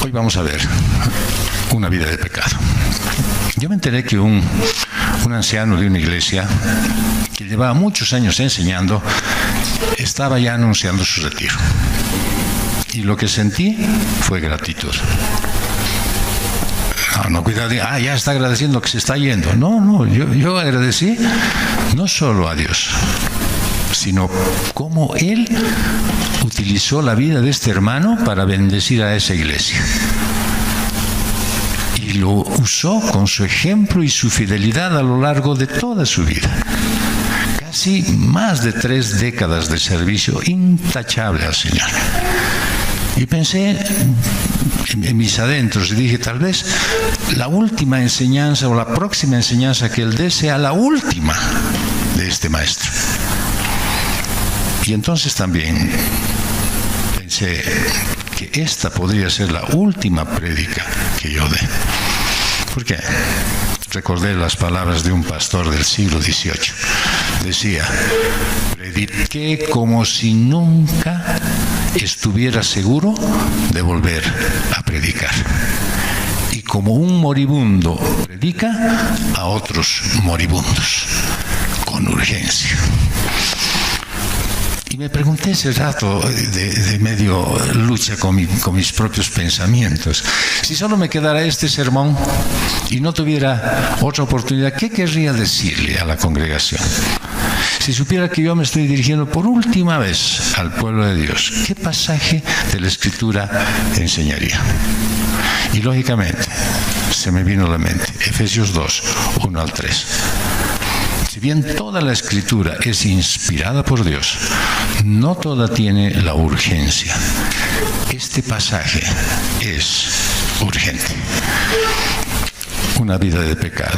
Hoy vamos a ver una vida de pecado. Yo me enteré que un anciano de una iglesia que llevaba muchos años enseñando estaba ya anunciando su retiro. Y lo que sentí fue gratitud. No, cuidado, ya está agradeciendo que se está yendo. No, yo agradecí no solo a Dios, sino cómo Él utilizó la vida de este hermano para bendecir a esa iglesia. Y lo usó con su ejemplo y su fidelidad a lo largo de toda su vida. Casi más de 3 décadas de servicio intachable al Señor. Y pensé en mis adentros y dije, tal vez la última enseñanza o la próxima enseñanza que Él dé sea la última de este maestro. Y entonces también pensé que esta podría ser la última prédica que yo dé. ¿Por qué? Recordé las palabras de un pastor del siglo XVIII. Decía, prediqué como si nunca estuviera seguro de volver a predicar. Y como un moribundo predica a otros moribundos, con urgencia. Y me pregunté ese rato de medio lucha con mis propios pensamientos. Si solo me quedara este sermón y no tuviera otra oportunidad, ¿qué querría decirle a la congregación? Si supiera que yo me estoy dirigiendo por última vez al pueblo de Dios, ¿qué pasaje de la Escritura enseñaría? Y lógicamente, se me vino a la mente, Efesios 2, 1 al 3. Si bien toda la Escritura es inspirada por Dios, no toda tiene la urgencia. Este pasaje es urgente. Una vida de pecado.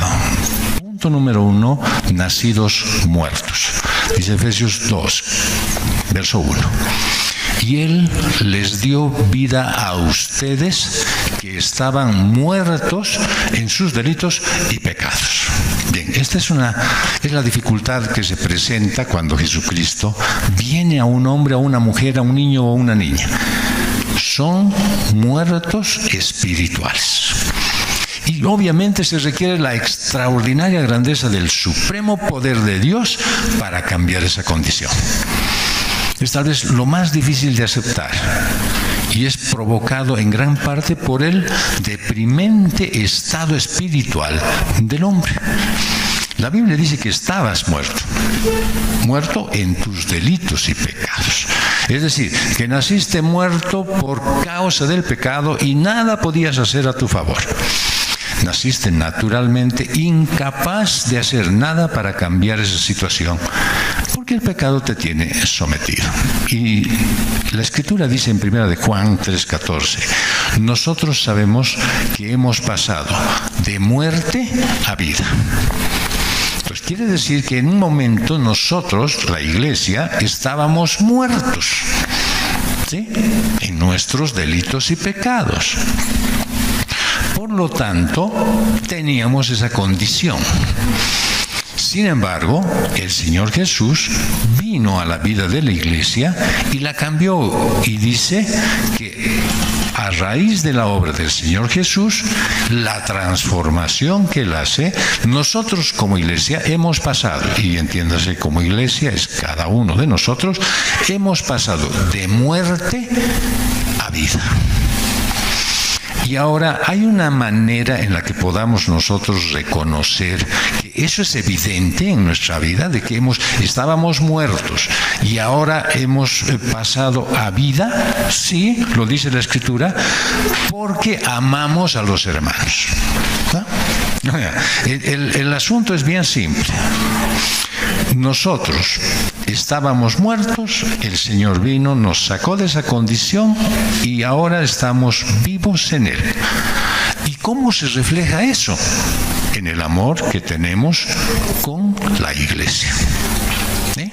Punto número 1, nacidos muertos. Dice Efesios 2, verso 1. Y Él les dio vida a ustedes que estaban muertos en sus delitos y pecados. Bien, esta es la dificultad que se presenta cuando Jesucristo viene a un hombre, a una mujer, a un niño o a una niña. Son muertos espirituales. Y obviamente se requiere la extraordinaria grandeza del supremo poder de Dios para cambiar esa condición. Es tal vez lo más difícil de aceptar y es provocado en gran parte por el deprimente estado espiritual del hombre. La Biblia dice que estabas muerto en tus delitos y pecados. Es decir, que naciste muerto por causa del pecado y nada podías hacer a tu favor. Naciste naturalmente incapaz de hacer nada para cambiar esa situación, porque el pecado te tiene sometido. Y la Escritura dice en 1 de Juan 3:14, nosotros sabemos que hemos pasado de muerte a vida. Pues quiere decir que en un momento nosotros, la iglesia, estábamos muertos, ¿sí?, en nuestros delitos y pecados. Por lo tanto, teníamos esa condición. Sin embargo, el Señor Jesús vino a la vida de la iglesia y la cambió. Y dice que a raíz de la obra del Señor Jesús, la transformación que Él hace, nosotros como iglesia hemos pasado, y entiéndase como iglesia es cada uno de nosotros, hemos pasado de muerte a vida. Y ahora hay una manera en la que podamos nosotros reconocer que eso es evidente en nuestra vida, de que estábamos muertos y ahora hemos pasado a vida, sí, lo dice la Escritura, porque amamos a los hermanos. ¿No? El asunto es bien simple. Nosotros estábamos muertos, el Señor vino, nos sacó de esa condición y ahora estamos vivos en Él. ¿Y cómo se refleja eso? En el amor que tenemos con la iglesia. ¿Sí?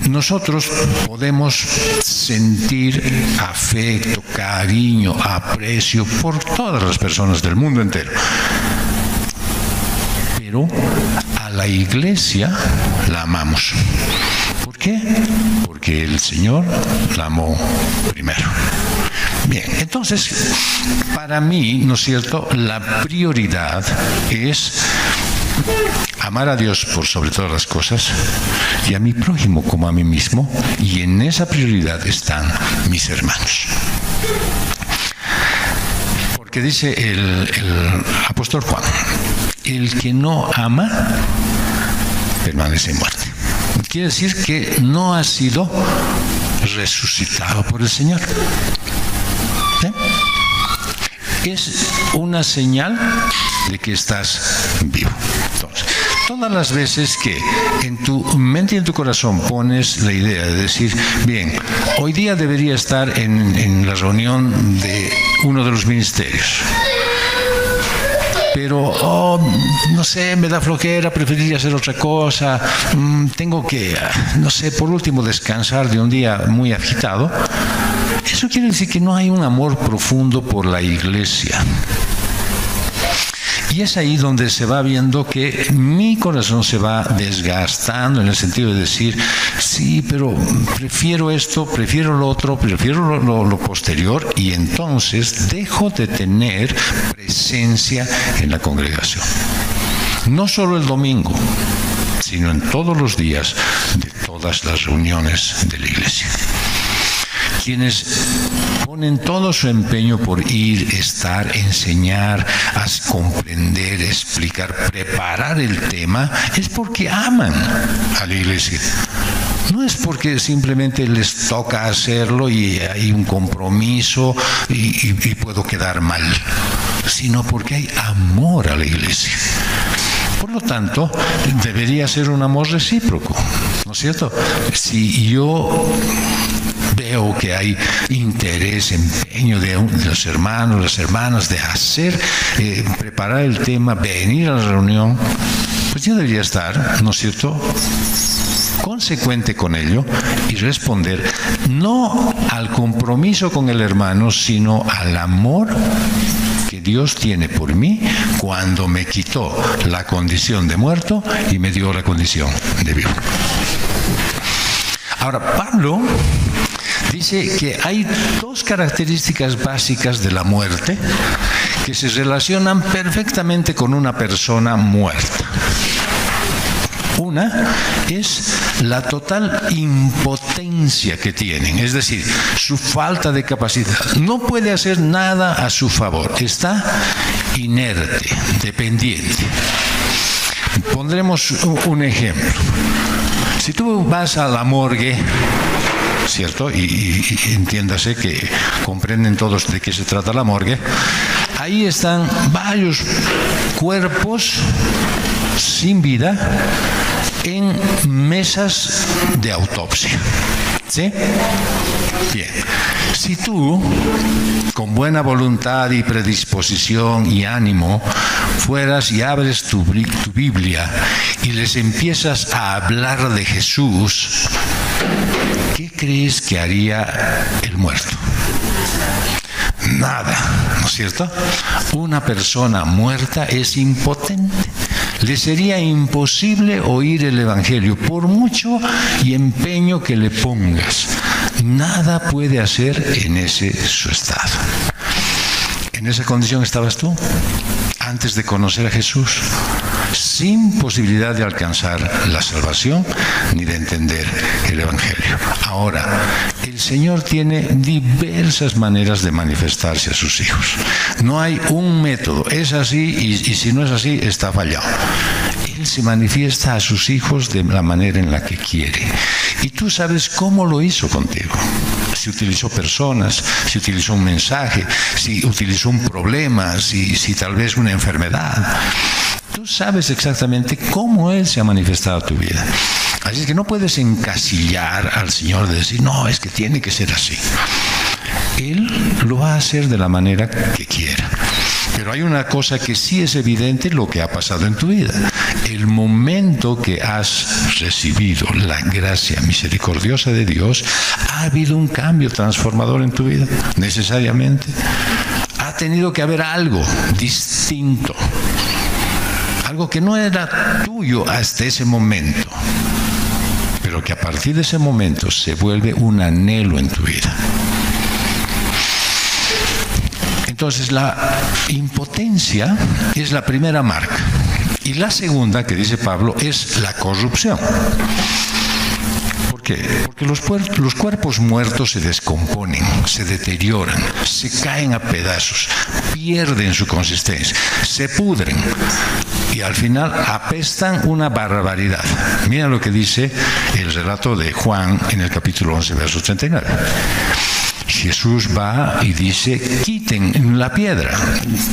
Nosotros podemos sentir afecto, cariño, aprecio por todas las personas del mundo entero. Pero a la iglesia la amamos. ¿Por qué? Porque el Señor la amó primero. Bien, Entonces, para mí, ¿no es cierto?, la prioridad es amar a Dios por sobre todas las cosas y a mi prójimo como a mí mismo, y en esa prioridad están mis hermanos. Porque dice el apóstol Juan, el que no ama permanece en muerte. Quiere decir que no ha sido resucitado por el Señor. ¿Sí? Es una señal de que estás vivo. Entonces, todas las veces que en tu mente y en tu corazón pones la idea de decir, bien, hoy día debería estar en la reunión de uno de los ministerios, pero, no sé, me da flojera, preferiría hacer otra cosa, tengo que, no sé, por último descansar de un día muy agitado. Eso quiere decir que no hay un amor profundo por la iglesia. Y es ahí donde se va viendo que mi corazón se va desgastando, en el sentido de decir, sí, pero prefiero esto, prefiero lo otro, prefiero lo posterior, y entonces dejo de tener presencia en la congregación. No solo el domingo, sino en todos los días de todas las reuniones de la iglesia. Quienes ponen todo su empeño por ir, estar, enseñar, comprender, explicar, preparar el tema, es porque aman a la iglesia. No es porque simplemente les toca hacerlo y hay un compromiso y puedo quedar mal, sino porque hay amor a la iglesia. Por lo tanto, debería ser un amor recíproco, ¿no es cierto? Si yo veo que hay interés, empeño de los hermanos, las hermanas de hacer, preparar el tema, venir a la reunión, pues yo debería estar, ¿no es cierto?, consecuente con ello y responder no al compromiso con el hermano, sino al amor que Dios tiene por mí cuando me quitó la condición de muerto y me dio la condición de vivo. Ahora, Pablo dice que hay dos características básicas de la muerte que se relacionan perfectamente con una persona muerta. Una es la total impotencia que tienen, es decir, su falta de capacidad. No puede hacer nada a su favor, está inerte, dependiente. Pondremos un ejemplo. Si tú vas a la morgue, ¿cierto? Y entiéndase que comprenden todos de qué se trata la morgue. Ahí están varios cuerpos sin vida en mesas de autopsia. ¿Sí? Bien. Si tú, con buena voluntad y predisposición y ánimo, fueras y abres tu Biblia y les empiezas a hablar de Jesús, ¿qué crees que haría el muerto? Nada, ¿no es cierto? Una persona muerta es impotente. Le sería imposible oír el Evangelio, por mucho y empeño que le pongas. Nada puede hacer en ese su estado. ¿En esa condición estabas tú antes de conocer a Jesús? Sin posibilidad de alcanzar la salvación ni de entender el Evangelio. Ahora, el Señor tiene diversas maneras de manifestarse a sus hijos. No hay un método, es así y si no es así, está fallado. Él se manifiesta a sus hijos de la manera en la que quiere. Y tú sabes cómo lo hizo contigo. Si utilizó personas, si utilizó un mensaje, si utilizó un problema, si tal vez una enfermedad. Tú sabes exactamente cómo Él se ha manifestado a tu vida. Así es que no puedes encasillar al Señor de decir, no, es que tiene que ser así. Él lo va a hacer de la manera que quiera. Pero hay una cosa que sí es evidente, lo que ha pasado en tu vida. El momento que has recibido la gracia misericordiosa de Dios, ha habido un cambio transformador en tu vida, necesariamente. Ha tenido que haber algo distinto. Algo que no era tuyo hasta ese momento, pero que a partir de ese momento se vuelve un anhelo en tu vida. Entonces, la impotencia es la primera marca. Y la segunda, que dice Pablo, es la corrupción. ¿Por qué? Porque los cuerpos muertos se descomponen, se deterioran, se caen a pedazos, pierden su consistencia, se pudren y al final apestan una barbaridad. Mira lo que dice el relato de Juan en el capítulo 11, verso 39. Jesús va y dice, quiten la piedra.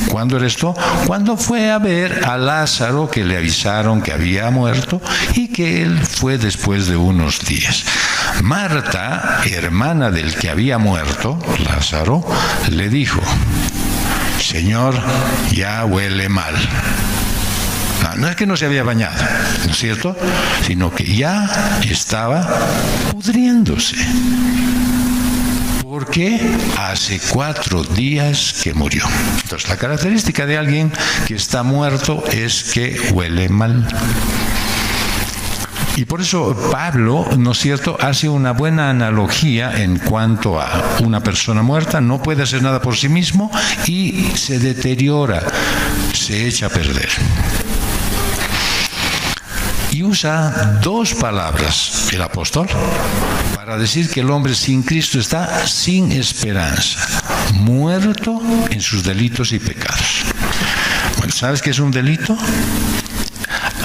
¿Cuándo era esto? Cuando fue a ver a Lázaro, que le avisaron que había muerto y que él fue después de unos días. Marta, hermana del que había muerto, Lázaro, le dijo, Señor, ya huele mal. No es que no se había bañado, ¿no es cierto? Sino que ya estaba pudriéndose. Porque hace 4 días que murió. Entonces, la característica de alguien que está muerto es que huele mal. Y por eso Pablo, ¿no es cierto?, hace una buena analogía en cuanto a una persona muerta, no puede hacer nada por sí mismo y se deteriora, se echa a perder. Y usa 2 palabras el apóstol para decir que el hombre sin Cristo está sin esperanza, muerto en sus delitos y pecados. Bueno, ¿sabes qué es un delito?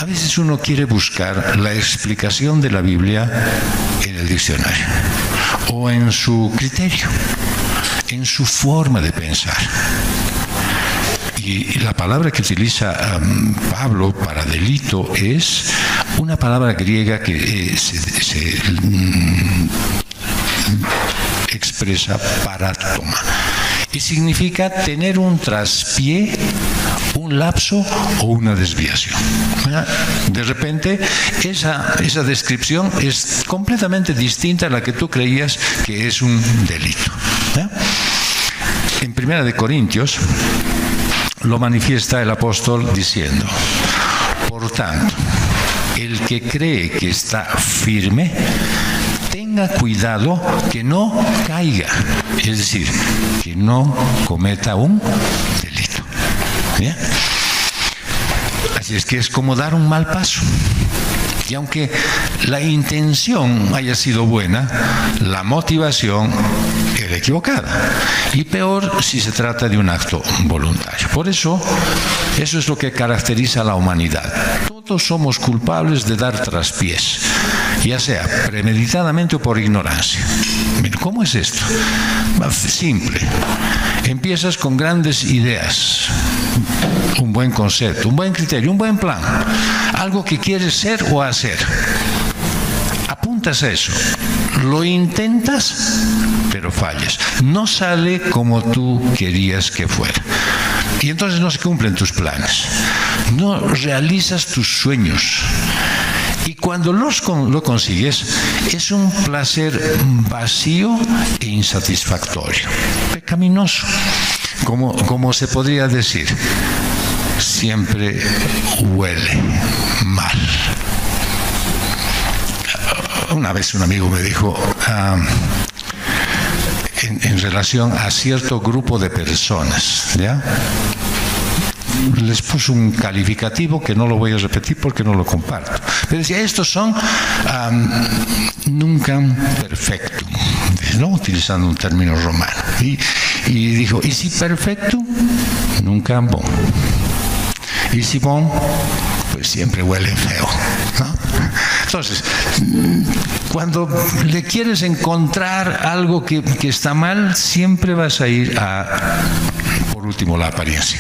A veces uno quiere buscar la explicación de la Biblia en el diccionario o en su criterio, en su forma de pensar. Y la palabra que utiliza Pablo para delito es una palabra griega que se expresa parátoma y significa tener un traspié, un lapso o una desviación. De repente esa descripción es completamente distinta a la que tú creías que es un delito. En 1 de Corintios lo manifiesta el apóstol diciendo, por tanto, el que cree que está firme, tenga cuidado que no caiga, es decir, que no cometa un delito. ¿Bien? Así es que es como dar un mal paso. Y aunque la intención haya sido buena, la motivación era equivocada. Y peor si se trata de un acto voluntario. Por eso es lo que caracteriza a la humanidad. Todos somos culpables de dar traspiés, ya sea premeditadamente o por ignorancia. ¿Cómo es esto? Simple. Empiezas con grandes ideas, un buen concepto, un buen criterio, un buen plan, algo que quieres ser o hacer. Apuntas a eso, lo intentas, pero fallas. No sale como tú querías que fuera. Y entonces no se cumplen tus planes. No realizas tus sueños. Y cuando lo consigues, es un placer vacío e insatisfactorio, pecaminoso, como se podría decir, siempre huele mal. Una vez un amigo me dijo, en relación a cierto grupo de personas, ¿ya?, les puso un calificativo que no lo voy a repetir porque no lo comparto. Pero decía, estos son nunca perfecto, ¿no?, utilizando un término romano. Y dijo, ¿y si perfecto? Nunca bon. Y si bon, pues siempre huele feo, ¿no? Entonces, cuando le quieres encontrar algo que está mal, siempre vas a ir por último, la apariencia.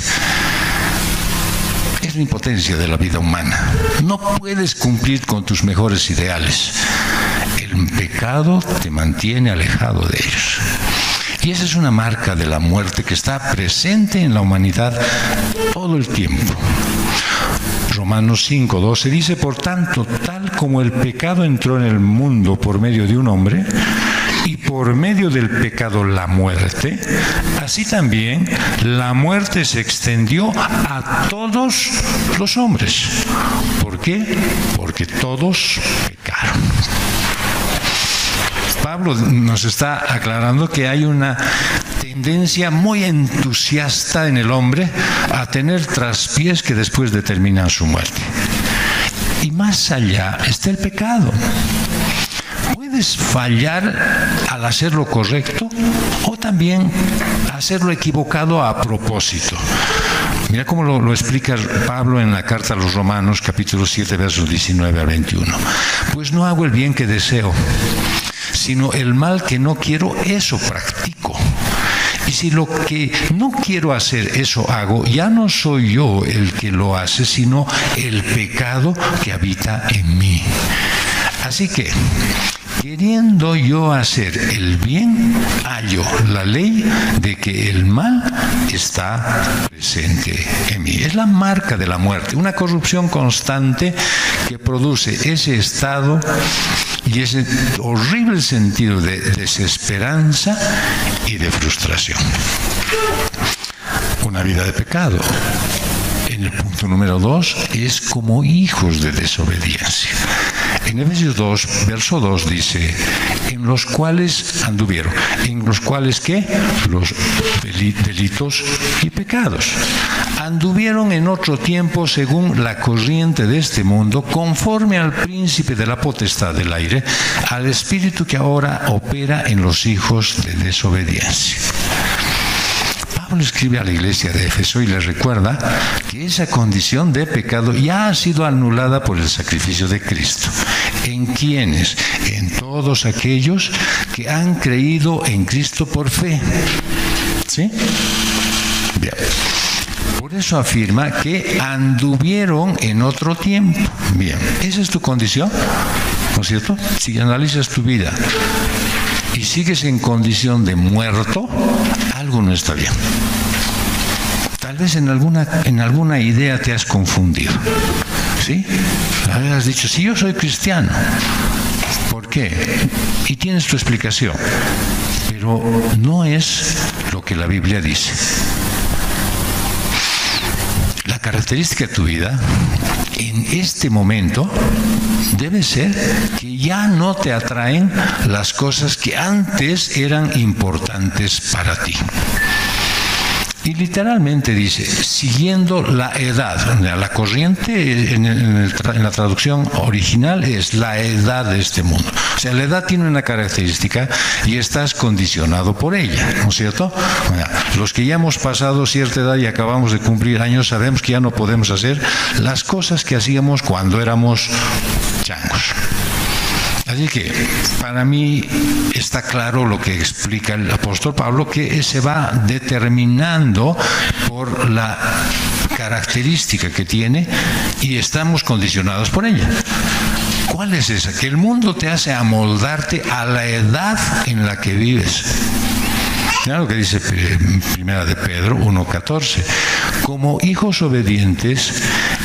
Es la impotencia de la vida humana. No puedes cumplir con tus mejores ideales. El pecado te mantiene alejado de ellos. Y esa es una marca de la muerte que está presente en la humanidad todo el tiempo. Romanos 5:12 dice, por tanto, tal como el pecado entró en el mundo por medio de un hombre, y por medio del pecado la muerte, así también la muerte se extendió a todos los hombres. ¿Por qué? Porque todos pecaron. Pablo nos está aclarando que hay una tendencia muy entusiasta en el hombre a tener traspiés que después determinan su muerte. Y más allá está el pecado. Puedes fallar al hacer lo correcto o también hacerlo equivocado a propósito. Mira cómo lo explica Pablo en la carta a los Romanos, capítulo 7, versos 19 al 21. Pues no hago el bien que deseo, sino el mal que no quiero, eso practico. Y si lo que no quiero hacer, eso hago, ya no soy yo el que lo hace, sino el pecado que habita en mí. Así que, queriendo yo hacer el bien, hallo la ley de que el mal está presente en mí. Es la marca de la muerte, una corrupción constante que produce ese estado y ese horrible sentido de desesperanza y de frustración. Una vida de pecado. En el punto número 2 es como hijos de desobediencia. En Efesios 2, verso 2 dice, en los cuales anduvieron. ¿En los cuales qué? Los delitos y pecados. Anduvieron en otro tiempo según la corriente de este mundo, conforme al príncipe de la potestad del aire, al espíritu que ahora opera en los hijos de desobediencia. Pablo escribe a la iglesia de Éfeso y les recuerda que esa condición de pecado ya ha sido anulada por el sacrificio de Cristo. ¿En quiénes? En todos aquellos que han creído en Cristo por fe. ¿Sí? Bien. Por eso afirma que anduvieron en otro tiempo. Bien, esa es tu condición, ¿no es cierto? Si analizas tu vida y sigues en condición de muerto, algo no está bien. Tal vez en alguna idea te has confundido. ¿Sí? Has dicho, sí, yo soy cristiano. ¿Por qué? Y tienes tu explicación. Pero no es lo que la Biblia dice. La característica de tu vida en este momento debe ser que ya no te atraen las cosas que antes eran importantes para ti. Y literalmente dice, siguiendo la edad. La corriente en la traducción original es la edad de este mundo. O sea, la edad tiene una característica y estás condicionado por ella, ¿no es cierto? Bueno, los que ya hemos pasado cierta edad y acabamos de cumplir años sabemos que ya no podemos hacer las cosas que hacíamos cuando éramos changos. Así que para mí está claro lo que explica el apóstol Pablo, que se va determinando por la característica que tiene y estamos condicionados por ella. ¿Cuál es esa? Que el mundo te hace amoldarte a la edad en la que vives. Mira lo que dice Primera de Pedro 1:14. Como hijos obedientes,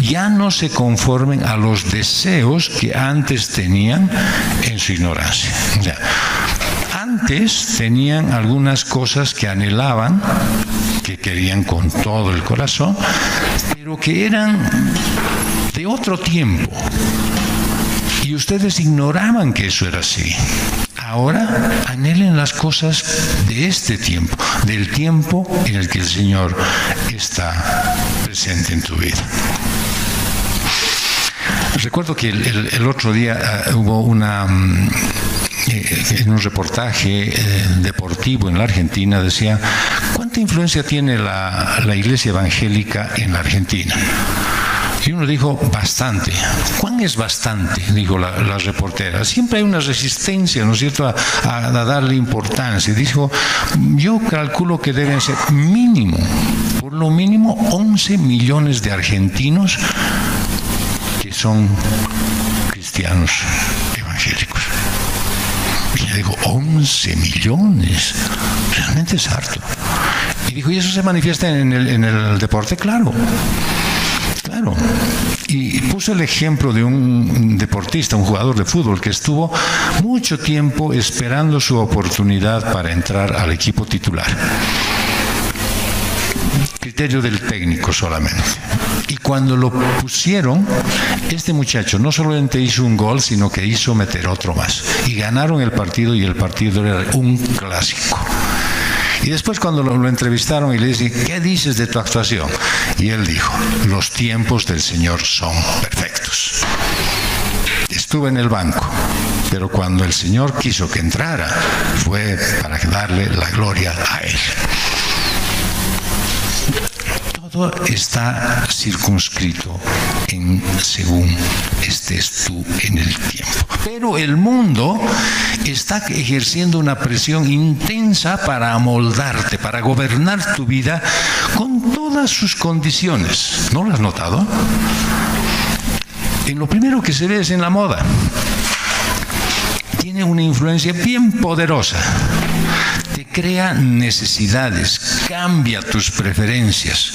ya no se conformen a los deseos que antes tenían en su ignorancia. O sea, antes tenían algunas cosas que anhelaban, que querían con todo el corazón, pero que eran de otro tiempo. Y ustedes ignoraban que eso era así. Ahora anhelen las cosas de este tiempo, del tiempo en el que el Señor está presente en tu vida. Recuerdo que el otro día hubo en un reportaje deportivo en la Argentina, decía, ¿cuánta influencia tiene la iglesia evangélica en la Argentina? Y uno dijo, bastante. ¿Cuán es bastante? Dijo la reportera. Siempre hay una resistencia, ¿no es cierto?, a darle importancia. Dijo, yo calculo que deben ser mínimo, por lo mínimo 11 millones de argentinos que son cristianos evangélicos. Y le digo, 11 millones, realmente es harto. Y dijo, ¿y eso se manifiesta en el deporte? Claro. Claro, y puse el ejemplo de un deportista, un jugador de fútbol que estuvo mucho tiempo esperando su oportunidad para entrar al equipo titular. Criterio del técnico solamente. Y cuando lo pusieron, este muchacho no solamente hizo un gol, sino que hizo meter otro más. Y ganaron el partido, y el partido era un clásico. Y Y después cuando lo entrevistaron y le dicen, ¿qué dices de tu actuación? Y él dijo, los tiempos del Señor son perfectos. Estuve en el banco, pero cuando el Señor quiso que entrara, fue para darle la gloria a Él. Todo está circunscrito según estés tú en el tiempo. Pero el mundo está ejerciendo una presión intensa para amoldarte, para gobernar tu vida con todas sus condiciones. ¿No lo has notado? En lo primero que se ve es en la moda. Tiene una influencia bien poderosa. Te crea necesidades, cambia tus preferencias.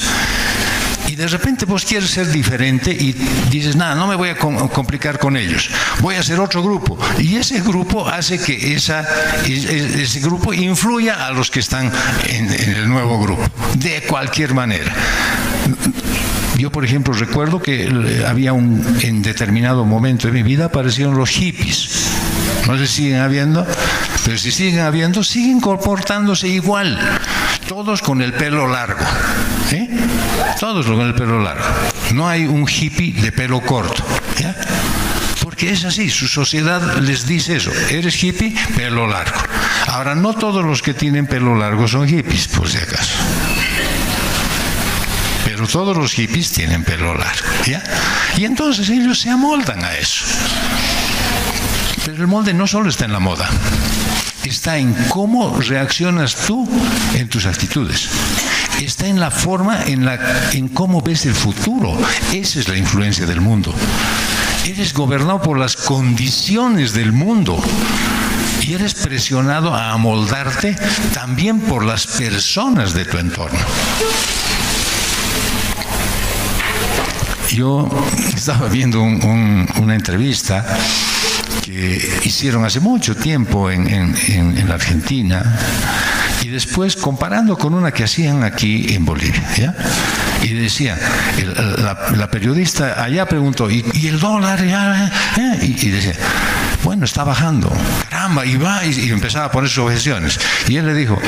Y de repente vos quieres ser diferente y dices, nada, no me voy a complicar con ellos. Voy a hacer otro grupo. Y ese grupo hace que ese grupo influya a los que están en el nuevo grupo. De cualquier manera. Yo, por ejemplo, recuerdo que en determinado momento de mi vida aparecieron los hippies. No sé si siguen habiendo, pero si siguen habiendo, siguen comportándose igual. Todos con el pelo largo. ¿Sí? Todos con el pelo largo. No hay un hippie de pelo corto. ¿Ya? Porque es así, su sociedad les dice eso. Eres hippie, pelo largo. Ahora, no todos los que tienen pelo largo son hippies, por si acaso. Pero todos los hippies tienen pelo largo. ¿Ya? Y entonces ellos se amoldan a eso. Pero el molde no solo está en la moda, está en cómo reaccionas tú en tus actitudes. Está en la forma, en cómo ves el futuro. Esa es la influencia del mundo. Eres gobernado por las condiciones del mundo y eres presionado a amoldarte también por las personas de tu entorno. Yo estaba viendo una entrevista que hicieron hace mucho tiempo en la Argentina y después comparando con una que hacían aquí en Bolivia, ¿ya? Y decía, la periodista allá preguntó, ¿y el dólar? Y decía, bueno, está bajando, caramba, y va, y empezaba a poner sus objeciones. Y él le dijo,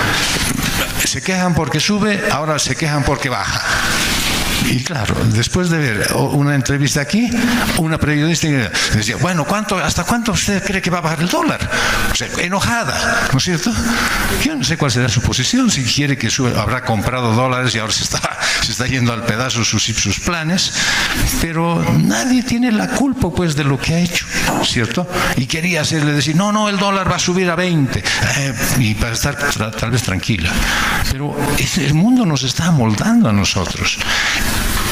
se quejan porque sube, ahora se quejan porque baja. Y claro, después de ver una entrevista aquí, una periodista decía, bueno, ¿hasta cuánto usted cree que va a bajar el dólar? O sea, enojada, ¿no es cierto? Yo no sé cuál será su posición, si quiere que suba, habrá comprado dólares y ahora se está yendo al pedazo sus planes, pero nadie tiene la culpa pues de lo que ha hecho, ¿cierto? Y quería hacerle decir, no, el dólar va a subir a 20, y para estar tal vez tranquila. Pero el mundo nos está amoldando a nosotros.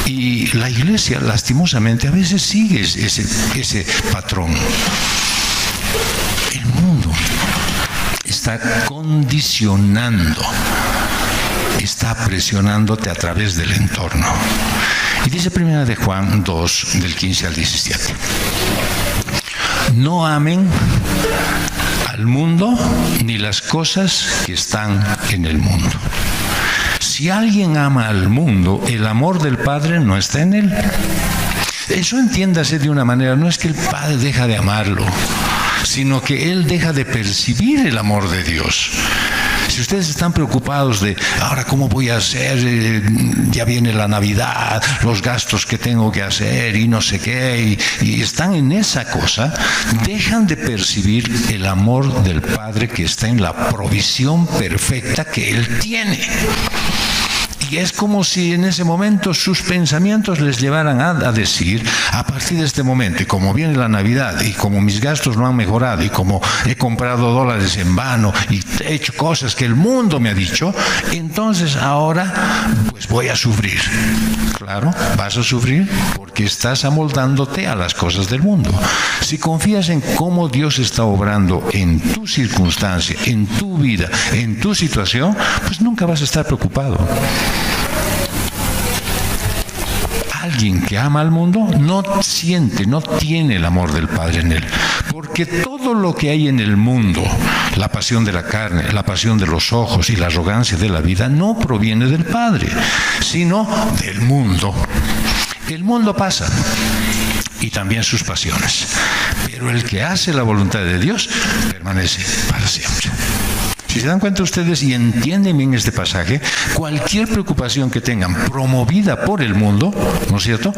Y la iglesia, lastimosamente, a veces sigue ese patrón. El mundo está condicionando, está presionándote a través del entorno. Y dice 1 de Juan 2, del 15 al 17. No amen al mundo ni las cosas que están en el mundo. Si alguien ama al mundo, el amor del Padre no está en él. Eso entiéndase de una manera, no es que el Padre deja de amarlo, sino que él deja de percibir el amor de Dios. Si ustedes están preocupados de, ahora cómo voy a hacer, ya viene la Navidad, los gastos que tengo que hacer y no sé qué, y están en esa cosa, dejan de percibir el amor del Padre que está en la provisión perfecta que Él tiene. Y es como si en ese momento sus pensamientos les llevaran a decir, a partir de este momento, y como viene la Navidad, y como mis gastos no han mejorado, y como he comprado dólares en vano, y he hecho cosas que el mundo me ha dicho, entonces ahora pues voy a sufrir. Claro, vas a sufrir porque estás amoldándote a las cosas del mundo. Si confías en cómo Dios está obrando en tu circunstancia, en tu vida, en tu situación, pues nunca vas a estar preocupado. Alguien que ama al mundo no tiene el amor del Padre en él. Porque todo lo que hay en el mundo, la pasión de la carne, la pasión de los ojos y la arrogancia de la vida, no proviene del Padre, sino del mundo. El mundo pasa, y también sus pasiones. Pero el que hace la voluntad de Dios permanece para siempre. Si se dan cuenta ustedes y entienden bien este pasaje, cualquier preocupación que tengan promovida por el mundo, ¿no es cierto?,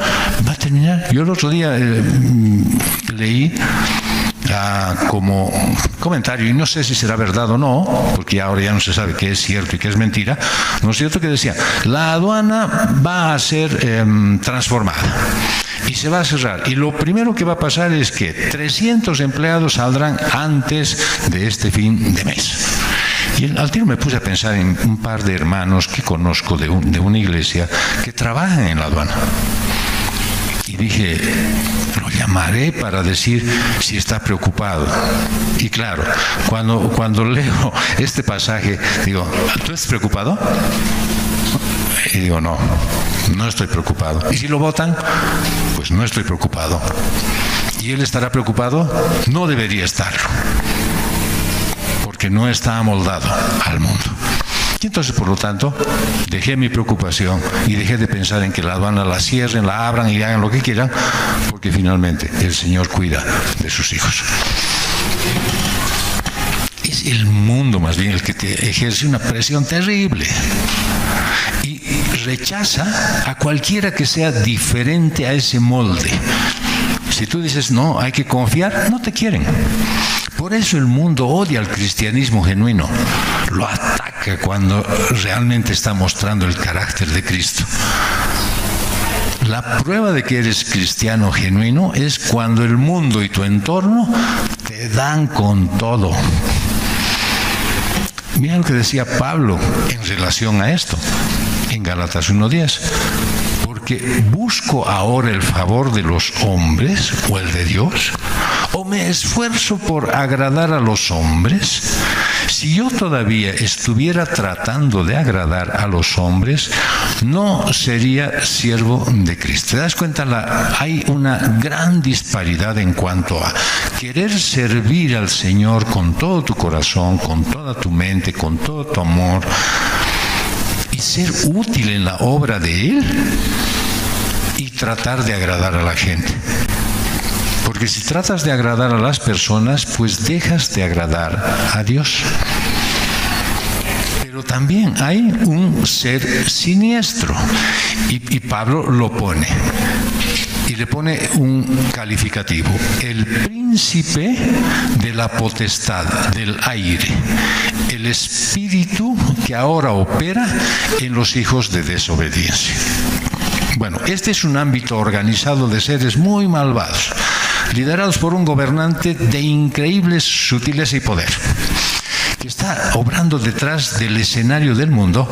va a terminar. Yo el otro día leí como comentario, y no sé si será verdad o no, porque ahora ya no se sabe qué es cierto y qué es mentira, ¿no es cierto?, que decía, la aduana va a ser transformada y se va a cerrar, y lo primero que va a pasar es que 300 empleados saldrán antes de este fin de mes. Y al tiro me puse a pensar en un par de hermanos que conozco de una iglesia que trabajan en la aduana. Y dije, lo llamaré para decir si está preocupado. Y claro, cuando leo este pasaje, digo, ¿tú estás preocupado? Y digo, no estoy preocupado. ¿Y si lo votan? Pues no estoy preocupado. ¿Y él estará preocupado? No debería estarlo, porque no está amoldado al mundo. Y entonces, por lo tanto, dejé mi preocupación y dejé de pensar en que la aduana la cierren, la abran y hagan lo que quieran, porque finalmente el Señor cuida de sus hijos. Es el mundo más bien el que te ejerce una presión terrible y rechaza a cualquiera que sea diferente a ese molde. Si tú dices, no, hay que confiar, no te quieren. Por eso el mundo odia al cristianismo genuino. Lo ataca cuando realmente está mostrando el carácter de Cristo. La prueba de que eres cristiano genuino es cuando el mundo y tu entorno te dan con todo. Mira lo que decía Pablo en relación a esto, en Gálatas 1:10. Porque busco ahora el favor de los hombres o el de Dios, o me esfuerzo por agradar a los hombres. Si yo todavía estuviera tratando de agradar a los hombres, no sería siervo de Cristo. ¿Te das cuenta? Hay una gran disparidad en cuanto a querer servir al Señor con todo tu corazón, con toda tu mente, con todo tu amor, y ser útil en la obra de Él, y tratar de agradar a la gente. Porque si tratas de agradar a las personas, pues dejas de agradar a Dios. Pero también hay un ser siniestro, y Pablo lo pone, y le pone un calificativo: el príncipe de la potestad del aire, el espíritu que ahora opera en los hijos de desobediencia. Bueno, este es un ámbito organizado de seres muy malvados, liderados por un gobernante de increíble sutileza y poder, que está obrando detrás del escenario del mundo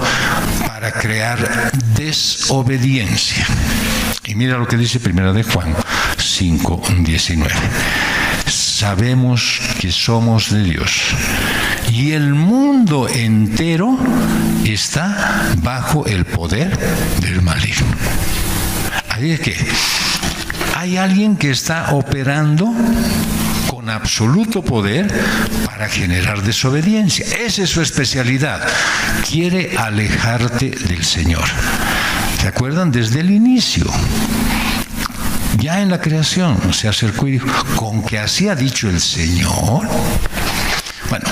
para crear desobediencia. Y mira lo que dice 1 Juan 5:19. Sabemos que somos de Dios, y el mundo entero está bajo el poder del maligno. Así es que hay alguien que está operando con absoluto poder para generar desobediencia. Esa es su especialidad. Quiere alejarte del Señor. ¿Se acuerdan? Desde el inicio, ya en la creación, se acercó y dijo, ¿con qué así ha dicho el Señor? Bueno,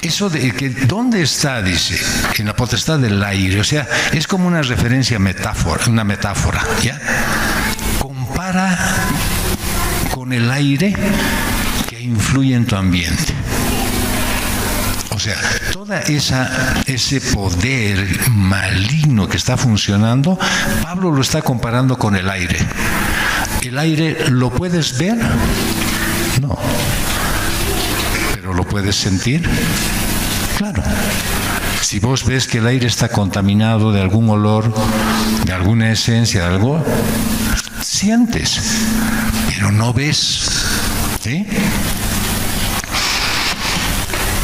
eso de que ¿dónde está? Dice, en la potestad del aire. O sea, es como una referencia una metáfora, ¿ya? Compara con el aire que influye en tu ambiente. O sea, toda ese poder maligno que está funcionando, Pablo lo está comparando con el aire. ¿El aire lo puedes ver? No. ¿Pero lo puedes sentir? Claro. Si vos ves que el aire está contaminado de algún olor, de alguna esencia, de algo, sientes, pero no ves. ¿Sí?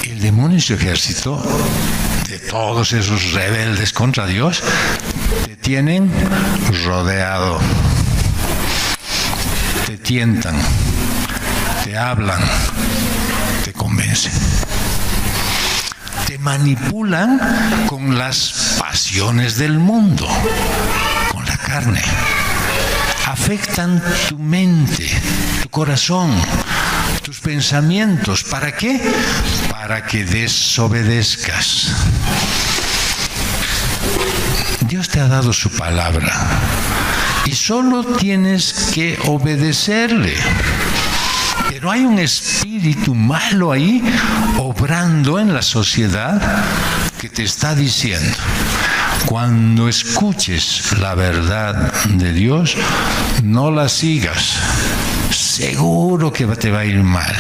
El demonio y su ejército, de todos esos rebeldes contra Dios, te tienen rodeado. Te tientan, te hablan, te convencen. Te manipulan con las pasiones del mundo, con la carne. Afectan tu mente, tu corazón, tu tus pensamientos. ¿Para qué? Para que desobedezcas. Dios te ha dado su palabra y solo tienes que obedecerle. Pero hay un espíritu malo ahí obrando en la sociedad que te está diciendo: cuando escuches la verdad de Dios, no la sigas. Seguro que te va a ir mal.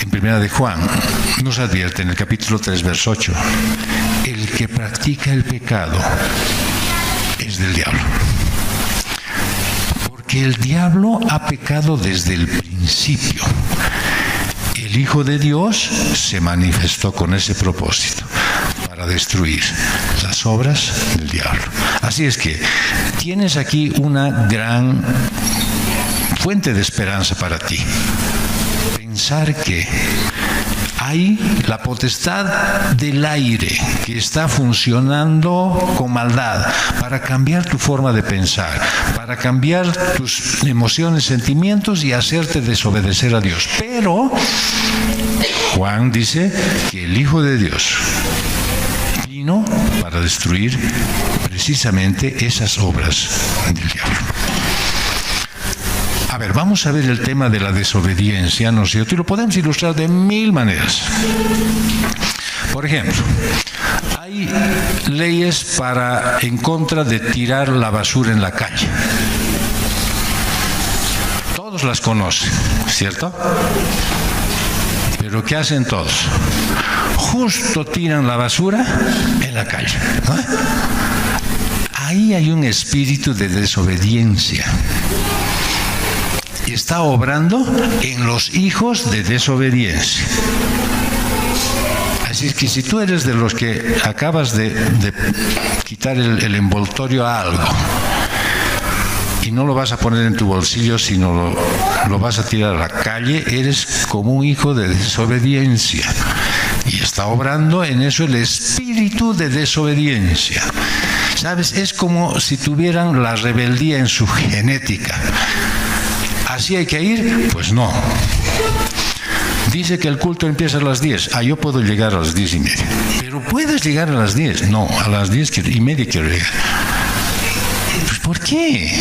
En Primera de Juan nos advierte en el capítulo 3, verso 8: el que practica el pecado es del diablo. Porque el diablo ha pecado desde el principio. El Hijo de Dios se manifestó con ese propósito, para destruir las obras del diablo. Así es que tienes aquí una gran fuente de esperanza para ti. Pensar que hay la potestad del aire que está funcionando con maldad para cambiar tu forma de pensar, para cambiar tus emociones, sentimientos y hacerte desobedecer a Dios. Pero Juan dice que el Hijo de Dios vino para destruir precisamente esas obras del diablo. A ver, vamos a ver el tema de la desobediencia, ¿no es cierto? Y lo podemos ilustrar de mil maneras. Por ejemplo, hay leyes en contra de tirar la basura en la calle. Todos las conocen, ¿cierto? Pero ¿qué hacen todos? Justo tiran la basura en la calle, ¿no? Ahí hay un espíritu de desobediencia. Está obrando en los hijos de desobediencia. Así es que si tú eres de los que acabas de quitar el envoltorio a algo y no lo vas a poner en tu bolsillo, sino lo vas a tirar a la calle, eres como un hijo de desobediencia. Y está obrando en eso el espíritu de desobediencia. ¿Sabes? Es como si tuvieran la rebeldía en su genética. ¿Así hay que ir? Pues no. Dice que el culto empieza a las 10. Yo puedo llegar a las 10:30. Pero ¿puedes llegar a las 10? No, a las 10:30 quiero llegar. Pues ¿por qué?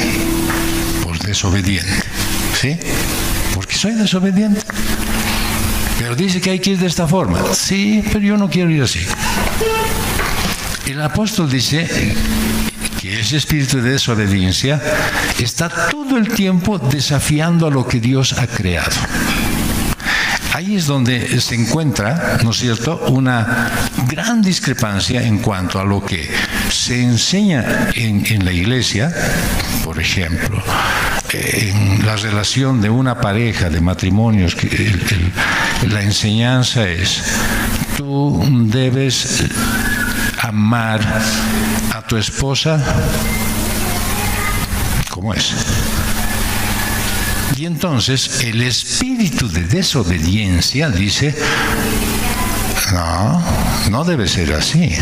Por desobediente. ¿Sí? Porque soy desobediente. Pero dice que hay que ir de esta forma. Sí, pero yo no quiero ir así. El apóstol dice que ese espíritu de desobediencia está todo el tiempo desafiando a lo que Dios ha creado. Ahí es donde se encuentra, ¿no es cierto?, una gran discrepancia en cuanto a lo que se enseña en la iglesia. Por ejemplo, en la relación de una pareja de matrimonios, la enseñanza es: tú debes amar a tu esposa como es. Y entonces el espíritu de desobediencia dice: no debe ser así.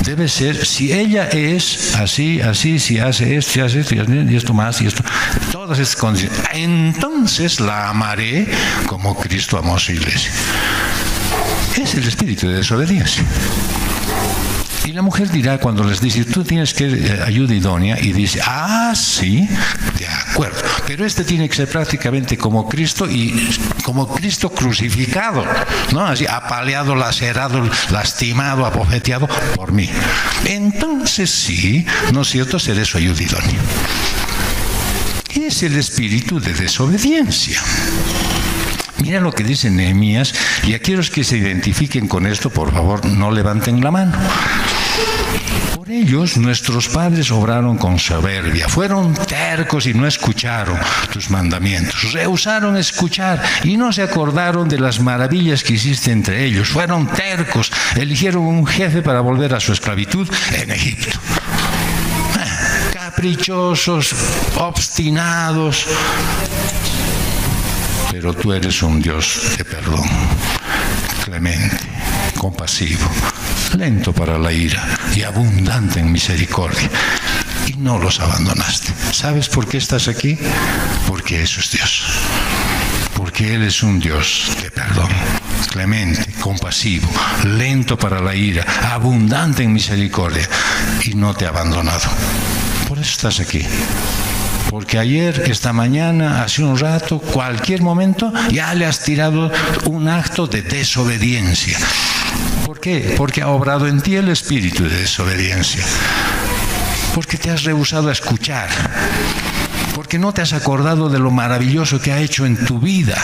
Debe ser, si ella es así, si hace esto, y esto más, y esto, todas estas condiciones, entonces la amaré como Cristo amó a su iglesia. Es el espíritu de desobediencia. Y la mujer dirá, cuando les dice: tú tienes que ayuda idónea, y dice: sí, de acuerdo, pero este tiene que ser prácticamente como Cristo, y como Cristo crucificado, ¿no? Así, apaleado, lacerado, lastimado, abofeteado por mí. Entonces sí, ¿no es cierto?, seré su ayuda idónea. Es el espíritu de desobediencia. Mira lo que dice Nehemías, y aquellos que se identifiquen con esto, por favor, no levanten la mano. Por ellos nuestros padres obraron con soberbia, fueron tercos y no escucharon tus mandamientos, rehusaron escuchar y no se acordaron de las maravillas que hiciste entre ellos, fueron tercos, eligieron un jefe para volver a su esclavitud en Egipto. Caprichosos, obstinados. Pero tú eres un Dios de perdón, clemente, compasivo, lento para la ira y abundante en misericordia. Y no los abandonaste. ¿Sabes por qué estás aquí? Porque eso es Dios. Porque Él es un Dios de perdón, clemente, compasivo, lento para la ira, abundante en misericordia, y no te ha abandonado. Por eso estás aquí. Porque ayer, esta mañana, hace un rato, cualquier momento, ya le has tirado un acto de desobediencia. ¿Por qué? Porque ha obrado en ti el espíritu de desobediencia. Porque te has rehusado a escuchar. Porque no te has acordado de lo maravilloso que ha hecho en tu vida.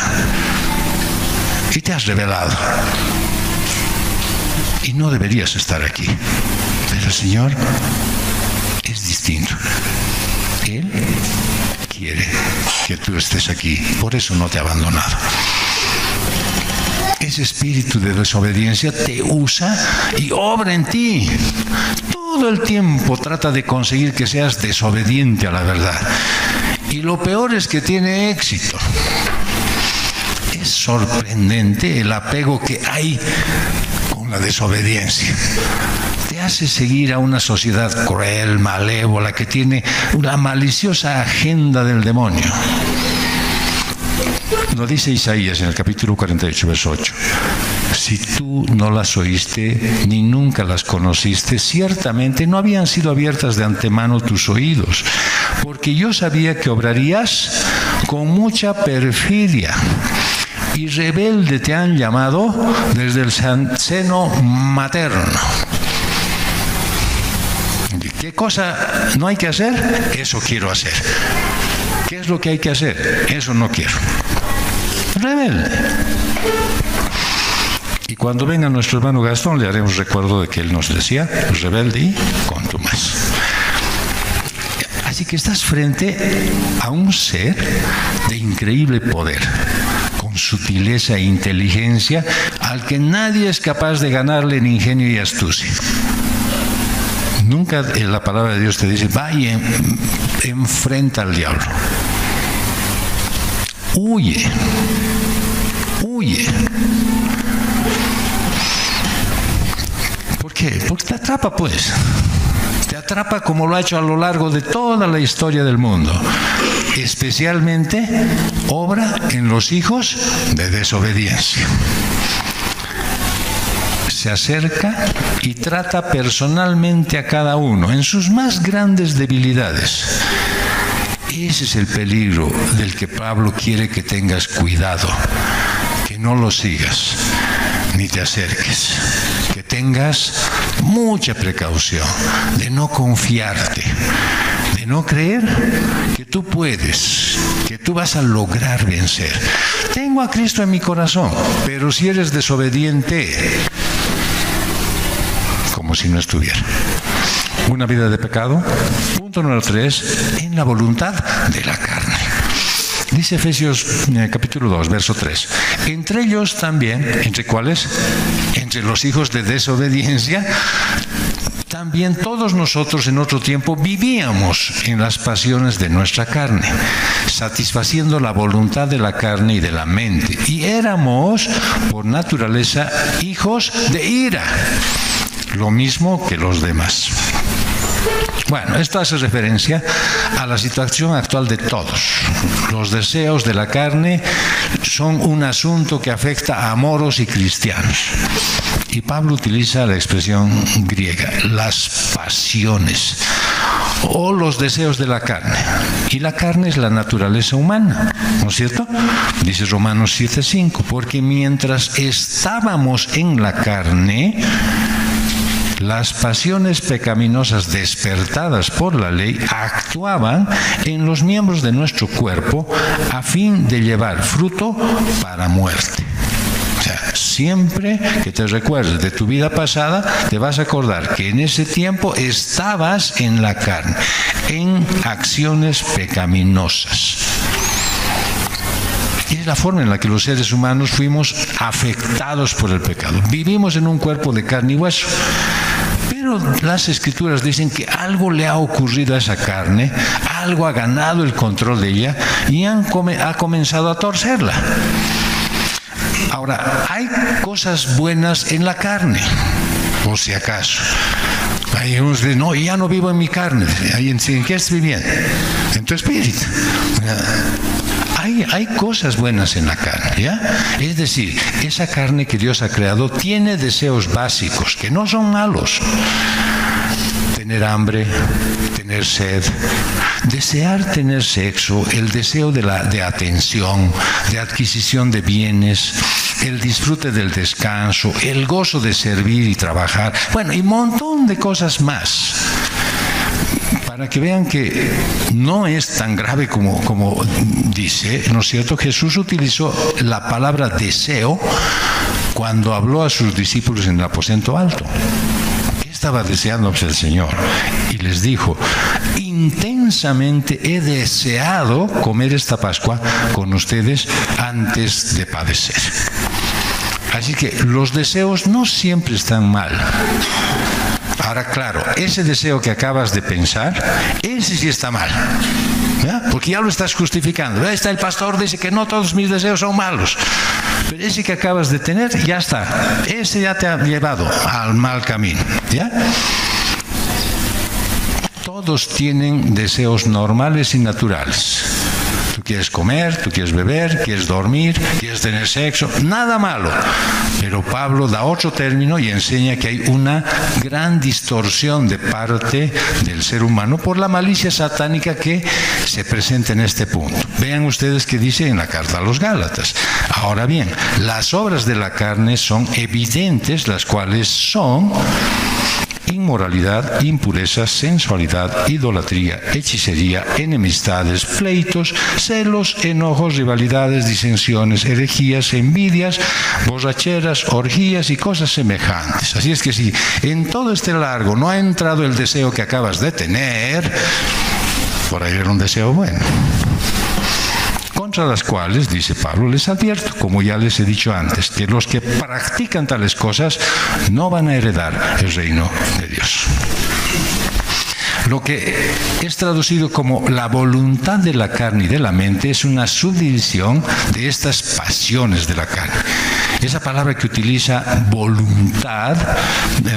Y te has rebelado. Y no deberías estar aquí. Pero el Señor es distinto. Él quiere que tú estés aquí. Por eso no te ha abandonado. Ese espíritu de desobediencia te usa y obra en ti. Todo el tiempo trata de conseguir que seas desobediente a la verdad. Y lo peor es que tiene éxito. Es sorprendente el apego que hay con la desobediencia. Te hace seguir a una sociedad cruel, malévola, que tiene una maliciosa agenda del demonio. Lo dice Isaías en el capítulo 48, verso 8. Si tú no las oíste ni nunca las conociste, ciertamente no habían sido abiertas de antemano tus oídos, porque yo sabía que obrarías con mucha perfidia. Y rebelde te han llamado desde el seno materno. ¿Qué cosa no hay que hacer? Eso quiero hacer. ¿Qué es lo que hay que hacer? Eso no quiero. Rebelde. Y cuando venga nuestro hermano Gastón, le haremos recuerdo de que él nos decía, rebelde y contumaz. Así que estás frente a un ser de increíble poder, con sutileza e inteligencia, al que nadie es capaz de ganarle en ingenio y astucia. Nunca en la palabra de Dios te dice, vaya, enfrenta al diablo. Huye. Huye. ¿Por qué? Porque te atrapa, pues. Te atrapa como lo ha hecho a lo largo de toda la historia del mundo. Especialmente obra en los hijos de desobediencia. Se acerca y trata personalmente a cada uno en sus más grandes debilidades. Ese es el peligro del que Pablo quiere que tengas cuidado, que no lo sigas ni te acerques, que tengas mucha precaución de no confiarte, de no creer que tú puedes, que tú vas a lograr vencer. Tengo a Cristo en mi corazón, pero si eres desobediente, como si no estuviera. Una vida de pecado. Punto número 3, en la voluntad de la carne. Dice Efesios capítulo 2, verso 3. Entre ellos también, ¿entre cuáles? Entre los hijos de desobediencia, también todos nosotros en otro tiempo vivíamos en las pasiones de nuestra carne, satisfaciendo la voluntad de la carne y de la mente. Y éramos, por naturaleza, hijos de ira, lo mismo que los demás. Bueno, esto hace referencia a la situación actual de todos. Los deseos de la carne son un asunto que afecta a moros y cristianos. Y Pablo utiliza la expresión griega, las pasiones o los deseos de la carne. Y la carne es la naturaleza humana, ¿no es cierto? Dice Romanos 7:5, porque mientras estábamos en la carne, las pasiones pecaminosas despertadas por la ley actuaban en los miembros de nuestro cuerpo a fin de llevar fruto para muerte. O sea, siempre que te recuerdes de tu vida pasada, te vas a acordar que en ese tiempo estabas en la carne, en acciones pecaminosas. Y es la forma en la que los seres humanos fuimos afectados por el pecado. Vivimos en un cuerpo de carne y hueso. Pero las Escrituras dicen que algo le ha ocurrido a esa carne, algo ha ganado el control de ella y ha comenzado a torcerla. Ahora, hay cosas buenas en la carne, por si acaso. Hay unos que dicen, no, ya no vivo en mi carne. ¿En qué estás viviendo? En tu espíritu. Hay cosas buenas en la carne, ¿ya? Es decir, esa carne que Dios ha creado tiene deseos básicos, que no son malos. Tener hambre, tener sed, desear tener sexo, el deseo de atención, de adquisición de bienes, el disfrute del descanso, el gozo de servir y trabajar, bueno, y un montón de cosas más. Para que vean que no es tan grave como dice, ¿no es cierto? Jesús utilizó la palabra deseo cuando habló a sus discípulos en el aposento alto. ¿Qué estaba deseando el Señor? Y les dijo, intensamente he deseado comer esta Pascua con ustedes antes de padecer. Así que los deseos no siempre están mal. Ahora, claro, ese deseo que acabas de pensar, ese sí está mal, ¿ya? Porque ya lo estás justificando. Ahí está, el pastor dice que no todos mis deseos son malos, pero ese que acabas de tener, ya está. Ese ya te ha llevado al mal camino, ¿ya? Todos tienen deseos normales y naturales. Tú quieres comer, tú quieres beber, quieres dormir, quieres tener sexo, nada malo. Pero Pablo da otro término y enseña que hay una gran distorsión de parte del ser humano por la malicia satánica que se presenta en este punto. Vean ustedes qué dice en la carta a los Gálatas. Ahora bien, las obras de la carne son evidentes, las cuales son inmoralidad, impureza, sensualidad, idolatría, hechicería, enemistades, pleitos, celos, enojos, rivalidades, disensiones, herejías, envidias, borracheras, orgías y cosas semejantes. Así es que si en todo este largo no ha entrado el deseo que acabas de tener, por ahí era un deseo bueno. Contra las cuales, dice Pablo, les advierto, como ya les he dicho antes, que los que practican tales cosas no van a heredar el reino de Dios. Lo que es traducido como la voluntad de la carne y de la mente es una subdivisión de estas pasiones de la carne. Esa palabra que utiliza voluntad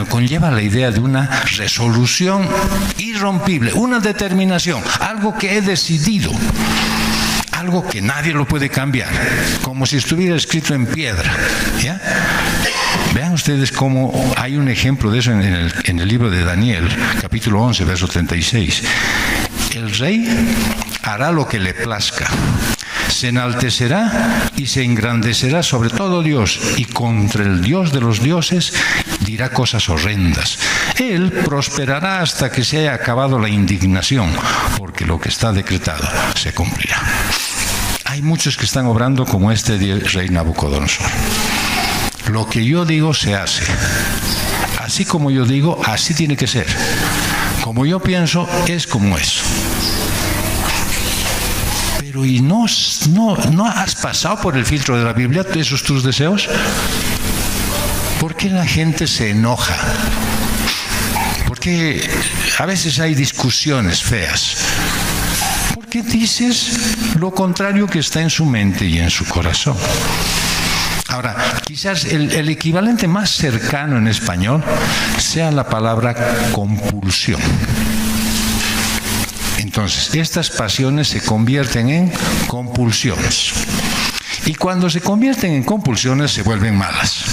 conlleva la idea de una resolución irrompible, una determinación, algo que he decidido. Algo que nadie lo puede cambiar, como si estuviera escrito en piedra, ¿ya? Vean ustedes cómo hay un ejemplo de eso en el libro de Daniel, capítulo 11, verso 36. El rey hará lo que le plazca, se enaltecerá y se engrandecerá sobre todo Dios, y contra el Dios de los dioses dirá cosas horrendas. Él prosperará hasta que se haya acabado la indignación, porque lo que está decretado se cumplirá. Hay muchos que están obrando como este rey Nabucodonosor. Lo que yo digo se hace. Así como yo digo, así tiene que ser. Como yo pienso, es como es. Pero ¿y no has pasado por el filtro de la Biblia esos tus deseos? ¿Por qué la gente se enoja? Porque a veces hay discusiones feas. Porque dices lo contrario que está en su mente y en su corazón. Ahora, quizás el equivalente más cercano en español sea la palabra compulsión. Entonces, estas pasiones se convierten en compulsiones. Y cuando se convierten en compulsiones, se vuelven malas.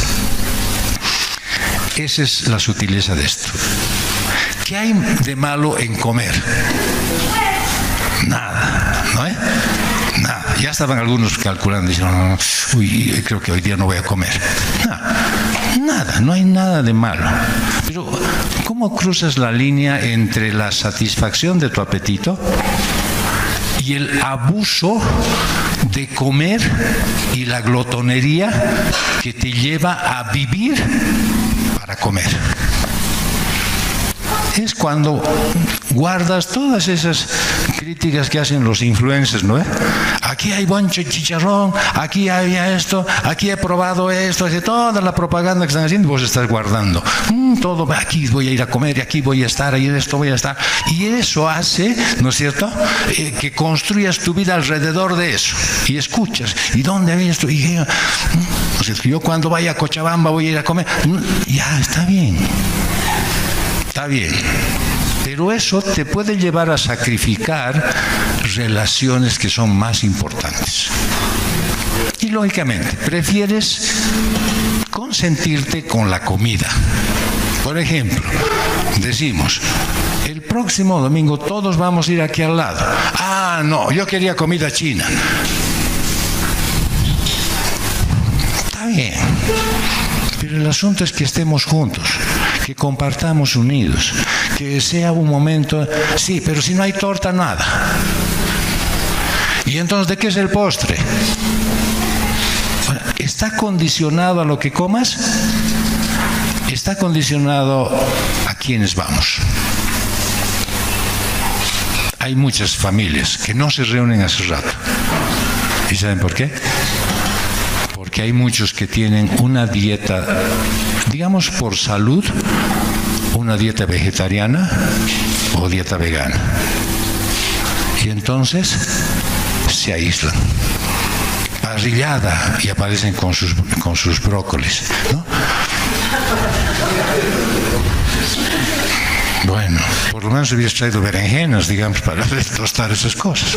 Esa es la sutileza de esto. ¿Qué hay de malo en comer? Nada, ¿no es? Nada. Ya estaban algunos calculando, diciendo, uy, creo que hoy día no voy a comer. Nada, no hay nada de malo. Pero, ¿cómo cruzas la línea entre la satisfacción de tu apetito y el abuso de comer y la glotonería que te lleva a vivir para comer? Es cuando guardas todas esas críticas que hacen los influencers, ¿no? Aquí hay buen chicharrón, aquí hay esto, aquí he probado esto, toda la propaganda que están haciendo, vos estás guardando. Todo, aquí voy a ir a comer, y aquí voy a estar, ahí en esto voy a estar. Y eso hace, ¿no es cierto?, que construyas tu vida alrededor de eso. Y escuchas, ¿y dónde hay esto? Y o sea, yo cuando vaya a Cochabamba voy a ir a comer. Ya, está bien. Está está bien. Pero eso te puede llevar a sacrificar relaciones que son más importantes. Y lógicamente, prefieres consentirte con la comida. Por ejemplo, decimos, el próximo domingo todos vamos a ir aquí al lado. Ah, no, yo quería comida china. Está bien. Pero el asunto es que estemos juntos, que compartamos unidos, que sea un momento, sí, pero si no hay torta, nada. ¿Y entonces de qué es el postre? ¿Está condicionado a lo que comas? ¿Está condicionado a quiénes vamos? Hay muchas familias que no se reúnen hace rato. ¿Y saben por qué? Porque hay muchos que tienen una dieta, digamos por salud, una dieta vegetariana o dieta vegana. Y entonces se aíslan. Parrillada y aparecen con sus brócolis, ¿no? Bueno, por lo menos hubieras traído berenjenas, digamos, para tostar esas cosas.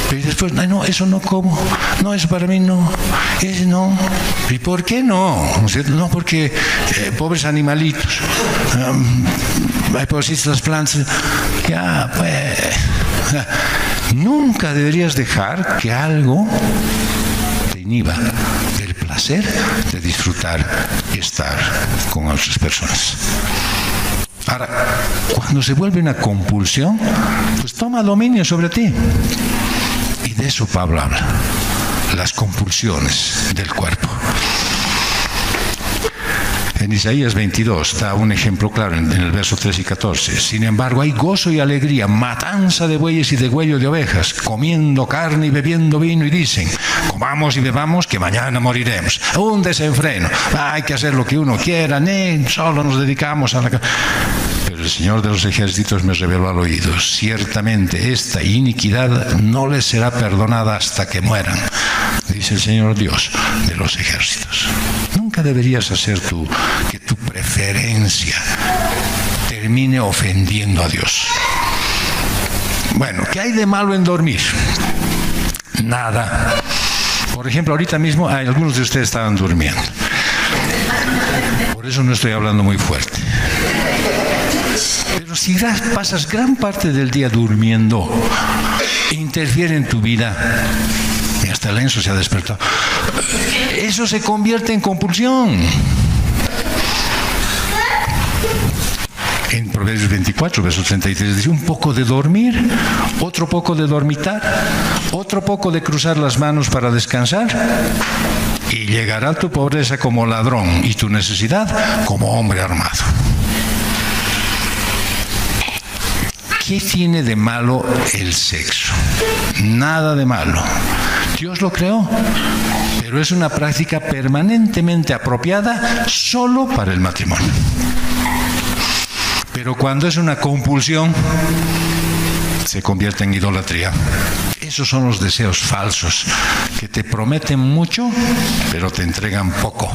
Pero después, no, eso no como, no, eso para mí no, ese no. ¿Y por qué no? No, porque pobres animalitos, hay pobrecitas las plantas, ya, pues. Nunca deberías dejar que algo te inhiba del placer de disfrutar y estar con otras personas. Ahora, cuando se vuelve una compulsión, pues toma dominio sobre ti. Y de eso Pablo habla, las compulsiones del cuerpo. En Isaías 22 da un ejemplo claro en el verso 3 y 14. Sin embargo, hay gozo y alegría, matanza de bueyes y degüello de ovejas, comiendo carne y bebiendo vino, y dicen, comamos y bebamos que mañana moriremos. Un desenfreno, hay que hacer lo que uno quiera, solo nos dedicamos a la... Pero el Señor de los ejércitos me reveló al oído, ciertamente esta iniquidad no les será perdonada hasta que mueran, dice el Señor Dios de los ejércitos. Nunca deberías hacer que tu preferencia termine ofendiendo a Dios. Bueno, ¿qué hay de malo en dormir? Nada. Por ejemplo, ahorita mismo algunos de ustedes estaban durmiendo. Por eso no estoy hablando muy fuerte. Pero si pasas gran parte del día durmiendo, interfiere en tu vida, y hasta el Enzo se ha despertado, eso se convierte en compulsión. En Proverbios 24, verso 33, dice, un poco de dormir, otro poco de dormitar, otro poco de cruzar las manos para descansar, y llegará tu pobreza como ladrón y tu necesidad como hombre armado. ¿Qué tiene de malo el sexo? Nada de malo. Dios lo creó, pero es una práctica permanentemente apropiada solo para el matrimonio. Pero cuando es una compulsión, se convierte en idolatría. Esos son los deseos falsos, que te prometen mucho, pero te entregan poco.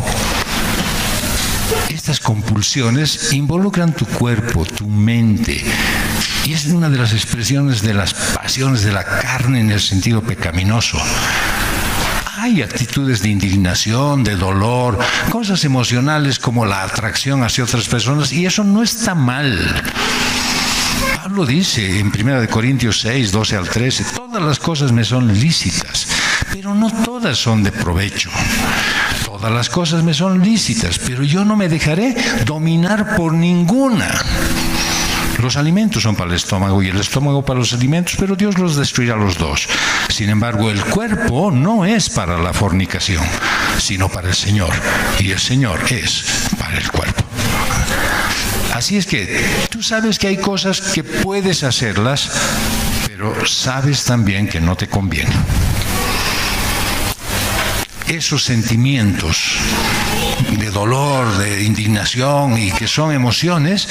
Estas compulsiones involucran tu cuerpo, tu mente, y es una de las expresiones de las pasiones de la carne en el sentido pecaminoso. Hay actitudes de indignación, de dolor, cosas emocionales como la atracción hacia otras personas, y eso no está mal. Pablo dice en 1 Corintios 6, 12 al 13, todas las cosas me son lícitas, pero no todas son de provecho. Todas las cosas me son lícitas, pero yo no me dejaré dominar por ninguna. Los alimentos son para el estómago y el estómago para los alimentos, pero Dios los destruirá los dos. Sin embargo, el cuerpo no es para la fornicación, sino para el Señor, y el Señor es para el cuerpo. Así es que tú sabes que hay cosas que puedes hacerlas, pero sabes también que no te conviene. Esos sentimientos de dolor, de indignación y que son emociones,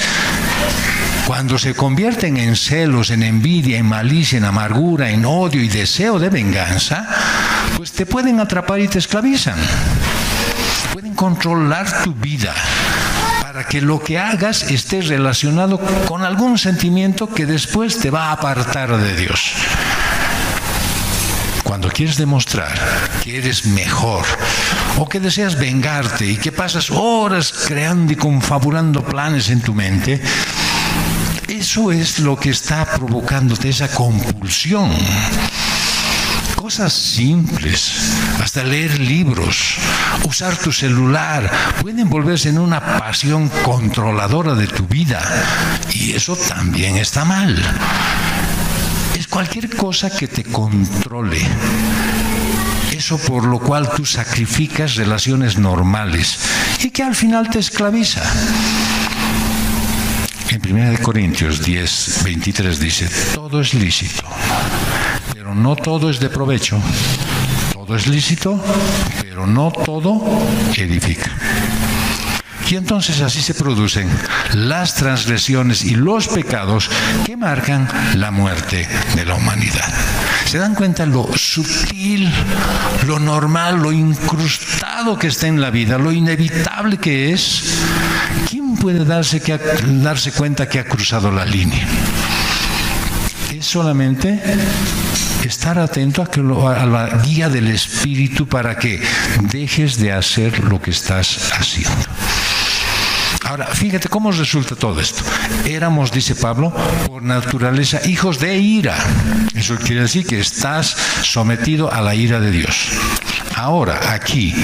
cuando se convierten en celos, en envidia, en malicia, en amargura, en odio y deseo de venganza, pues te pueden atrapar y te esclavizan. Pueden controlar tu vida para para que lo que hagas esté relacionado con algún sentimiento que después te va a apartar de Dios. Cuando quieres demostrar que eres mejor o que deseas vengarte y que pasas horas creando y confabulando planes en tu mente, eso es lo que está provocándote esa compulsión. Cosas simples, hasta leer libros, usar tu celular, pueden volverse en una pasión controladora de tu vida. Y eso también está mal. Es cualquier cosa que te controle. Eso por lo cual tú sacrificas relaciones normales y que al final te esclaviza. En 1 Corintios 10, 23 dice, todo es lícito, pero no todo es de provecho. Todo es lícito, pero no todo edifica. Y entonces así se producen las transgresiones y los pecados que marcan la muerte de la humanidad. ¿Se dan cuenta lo sutil, lo normal, lo incrustado que está en la vida, lo inevitable que es? ¿Quién puede darse cuenta que ha cruzado la línea? Es solamente estar atento a la guía del Espíritu para que dejes de hacer lo que estás haciendo. Ahora, fíjate cómo resulta todo esto. Éramos, dice Pablo, por naturaleza hijos de ira. Eso quiere decir que estás sometido a la ira de Dios. Ahora, aquí,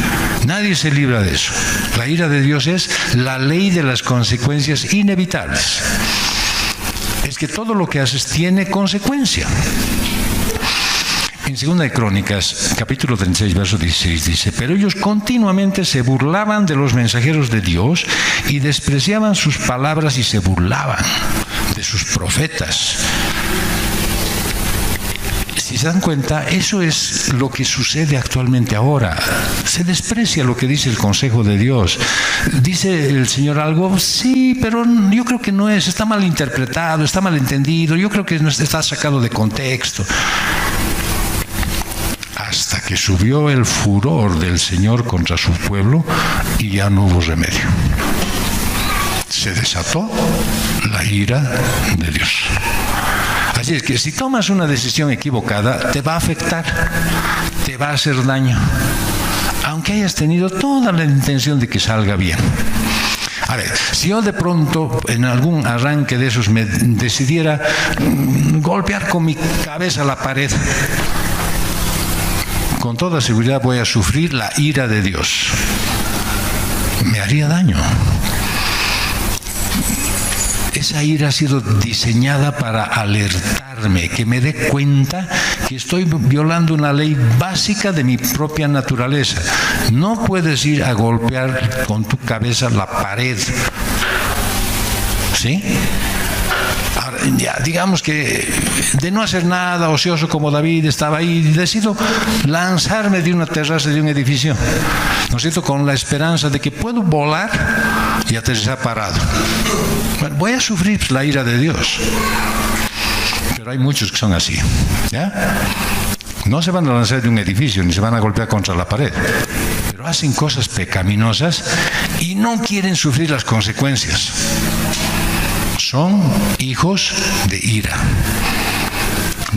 nadie se libra de eso. La ira de Dios es la ley de las consecuencias inevitables. Es que todo lo que haces tiene consecuencia. En 2 de Crónicas, capítulo 36, verso 16, dice, pero ellos continuamente se burlaban de los mensajeros de Dios y despreciaban sus palabras y se burlaban de sus profetas. Si se dan cuenta, eso es lo que sucede actualmente ahora. Se desprecia lo que dice el consejo de Dios. ¿Dice el Señor algo? Sí, pero yo creo que no es. Está mal interpretado, está mal entendido. Yo creo que está sacado de contexto. Hasta que subió el furor del Señor contra su pueblo y ya no hubo remedio. Se desató la ira de Dios. Así es que si tomas una decisión equivocada, te va a afectar, te va a hacer daño, aunque hayas tenido toda la intención de que salga bien. A ver, si yo de pronto en algún arranque de esos me decidiera golpear con mi cabeza la pared, con toda seguridad voy a sufrir la ira de Dios. Me haría daño. Esa ira ha sido diseñada para alertarme, que me dé cuenta que estoy violando una ley básica de mi propia naturaleza. No puedes ir a golpear con tu cabeza la pared. ¿Sí? Ahora, ya, digamos que de no hacer nada, ocioso como David estaba ahí, y decido lanzarme de una terraza de un edificio, ¿no es cierto?, con la esperanza de que puedo volar y aterrizar parado. Bueno, voy a sufrir la ira de Dios. Pero hay muchos que son así, ¿ya? No se van a lanzar de un edificio ni se van a golpear contra la pared, pero hacen cosas pecaminosas y no quieren sufrir las consecuencias. Son hijos de ira.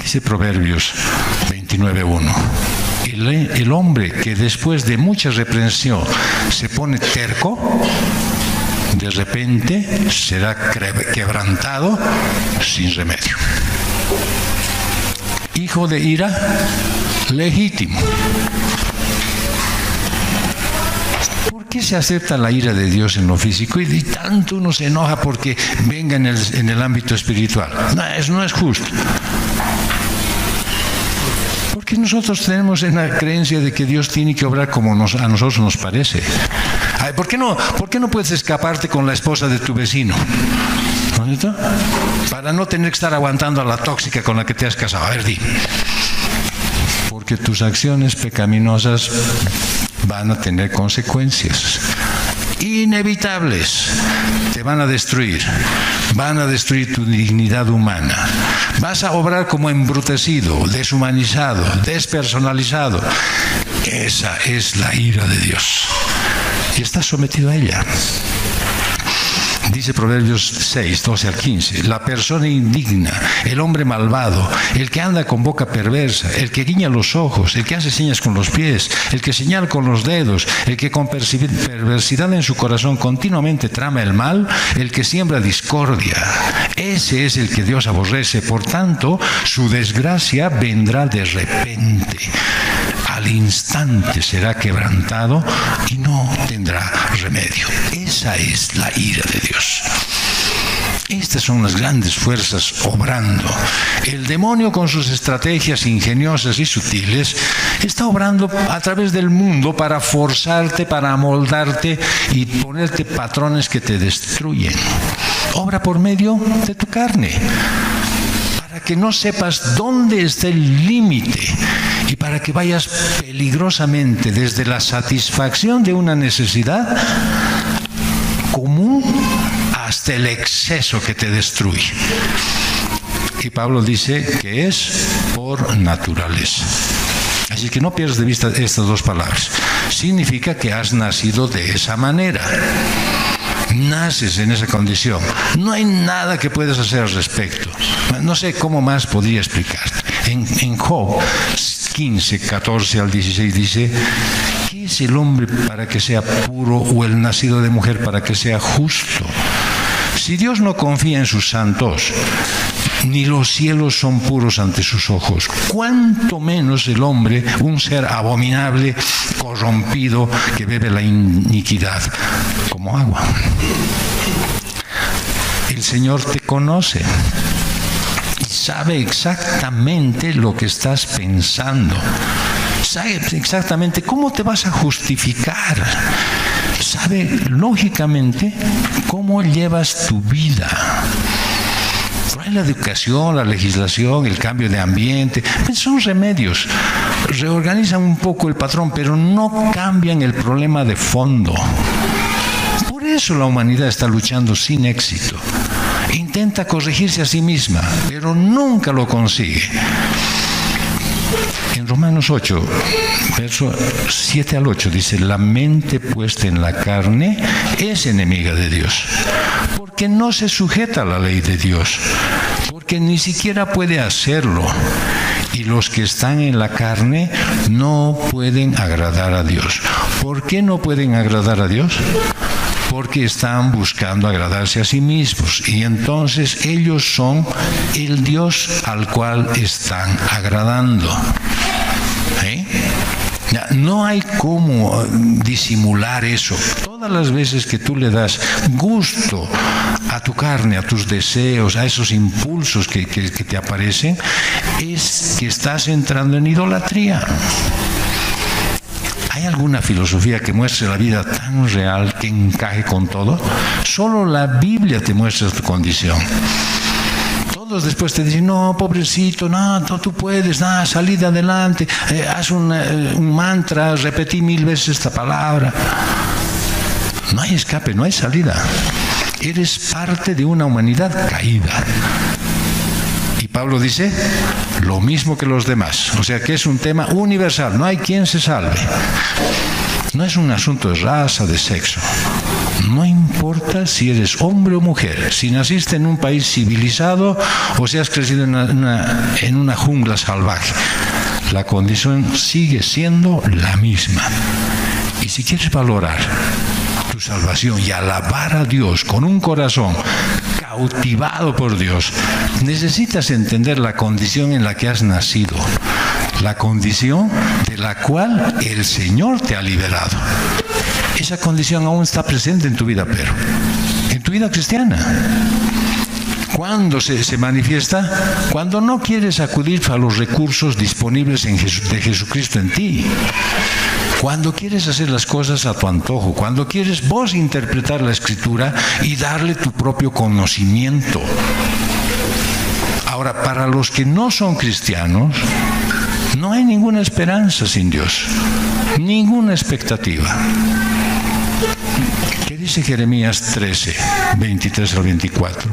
Dice Proverbios 29:1. El hombre que después de mucha reprensión se pone terco, de repente será quebrantado sin remedio. Hijo de ira legítimo. ¿Por qué se acepta la ira de Dios en lo físico y tanto uno se enoja porque venga en el ámbito espiritual? No, eso no es justo. Porque nosotros tenemos la creencia de que Dios tiene que obrar como a nosotros nos parece. ¿Por qué no puedes escaparte con la esposa de tu vecino? ¿No es cierto? Para no tener que estar aguantando a la tóxica con la que te has casado. A ver, di. Porque tus acciones pecaminosas van a tener consecuencias inevitables. Te van a destruir tu dignidad humana. Vas a obrar como embrutecido, deshumanizado, despersonalizado. Esa es la ira de Dios y estás sometido a ella. Dice Proverbios 6, 12 al 15, la persona indigna, el hombre malvado, el que anda con boca perversa, el que guiña los ojos, el que hace señas con los pies, el que señala con los dedos, el que con perversidad en su corazón continuamente trama el mal, el que siembra discordia. Ese es el que Dios aborrece, por tanto, su desgracia vendrá de repente. Al instante será quebrantado y no tendrá remedio. Esa es la ira de Dios. Estas son las grandes fuerzas obrando. El demonio, con sus estrategias ingeniosas y sutiles, está obrando a través del mundo para forzarte, para amoldarte y ponerte patrones que te destruyen. Obra por medio de tu carne, para que no sepas dónde está el límite y para que vayas peligrosamente desde la satisfacción de una necesidad común hasta el exceso que te destruye. Y Pablo dice que es por naturaleza. Así que no pierdas de vista estas dos palabras. Significa que has nacido de esa manera. Naces en esa condición. No hay nada que puedas hacer al respecto. No sé cómo más podría explicarte. En Job 15, 14 al 16 dice: ¿qué es el hombre para que sea puro, o el nacido de mujer para que sea justo? Si Dios no confía en sus santos, ni los cielos son puros ante sus ojos, cuánto menos el hombre, un ser abominable, corrompido, que bebe la iniquidad como agua. El Señor te conoce y sabe exactamente lo que estás pensando. Sabe exactamente cómo te vas a justificar. Sabe lógicamente cómo llevas tu vida. La educación, la legislación, el cambio de ambiente, pues son remedios. Reorganizan un poco el patrón, pero no cambian el problema de fondo. Por eso la humanidad está luchando sin éxito. Intenta corregirse a sí misma, pero nunca lo consigue. En Romanos 8, verso 7 al 8, dice: la mente puesta en la carne es enemiga de Dios, porque no se sujeta a la ley de Dios, porque ni siquiera puede hacerlo. Y los que están en la carne no pueden agradar a Dios. ¿Por qué no pueden agradar a Dios? Porque están buscando agradarse a sí mismos, y entonces ellos son el Dios al cual están agradando. No hay cómo disimular eso. Todas las veces que tú le das gusto a tu carne, a tus deseos, a esos impulsos que te aparecen, es que estás entrando en idolatría. ¿Hay alguna filosofía que muestre la vida tan real que encaje con todo? Solo la Biblia te muestra tu condición. Todos después te dicen: no, pobrecito, no, tú puedes, nada, salid adelante, haz un mantra, repetí 1000 veces esta palabra. No hay escape, no hay salida. Eres parte de una humanidad caída. Y Pablo dice lo mismo que los demás. O sea que es un tema universal, no hay quien se salve. No es un asunto de raza, de sexo. No importa si eres hombre o mujer, si naciste en un país civilizado o si has crecido en una jungla salvaje. La condición sigue siendo la misma. Y si quieres valorar tu salvación y alabar a Dios con un corazón cautivado por Dios, necesitas entender la condición en la que has nacido, la condición de la cual el Señor te ha liberado. Esa condición aún está presente en tu vida, pero en tu vida cristiana. ¿Cuándo se manifiesta? Cuando no quieres acudir a los recursos disponibles de Jesucristo en ti. Cuando quieres hacer las cosas a tu antojo, cuando quieres vos interpretar la Escritura y darle tu propio conocimiento. Ahora, para los que no son cristianos, no hay ninguna esperanza sin Dios, ninguna expectativa. ¿Qué dice Jeremías 13, 23 al 24?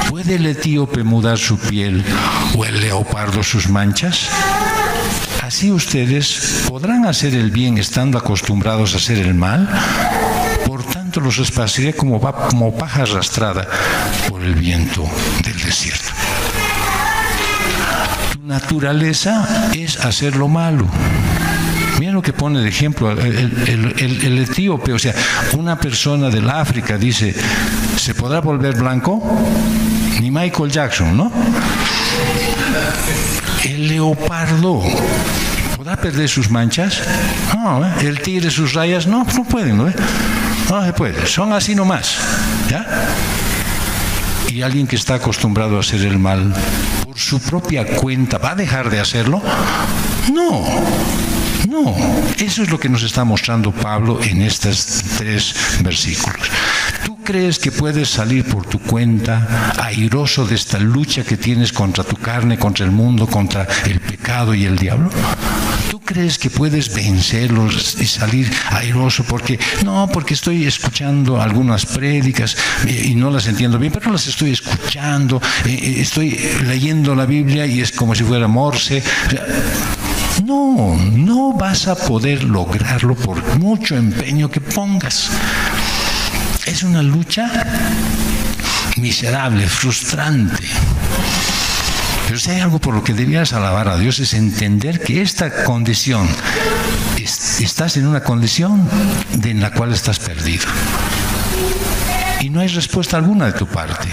¿Puede el etíope mudar su piel o el leopardo sus manchas? ¿Así ustedes podrán hacer el bien estando acostumbrados a hacer el mal? Por tanto, tanto los esparciré como paja arrastrada por el viento del desierto. Tu naturaleza es hacer lo malo. Mira lo que pone de ejemplo el etíope, o sea, una persona del África dice, ¿se podrá volver blanco? Ni Michael Jackson, ¿no? El leopardo, ¿podrá perder sus manchas? No, ¿eh? El tigre sus rayas, no pueden, ¿no? No se puede, son así nomás, ¿ya? Y alguien que está acostumbrado a hacer el mal por su propia cuenta, ¿va a dejar de hacerlo? No, eso es lo que nos está mostrando Pablo en estos 3 versículos. ¿Tú crees que puedes salir por tu cuenta airoso de esta lucha que tienes contra tu carne, contra el mundo, contra el pecado y el diablo? ¿Tú crees que puedes vencerlos y salir airoso? Porque estoy escuchando algunas prédicas y no las entiendo bien, pero las estoy escuchando, estoy leyendo la Biblia y es como si fuera Morse. No vas a poder lograrlo por mucho empeño que pongas. Es una lucha miserable, frustrante. Pero si hay algo por lo que debías alabar a Dios es entender que esta condición, estás en una condición en la cual estás perdido. Y no hay respuesta alguna de tu parte.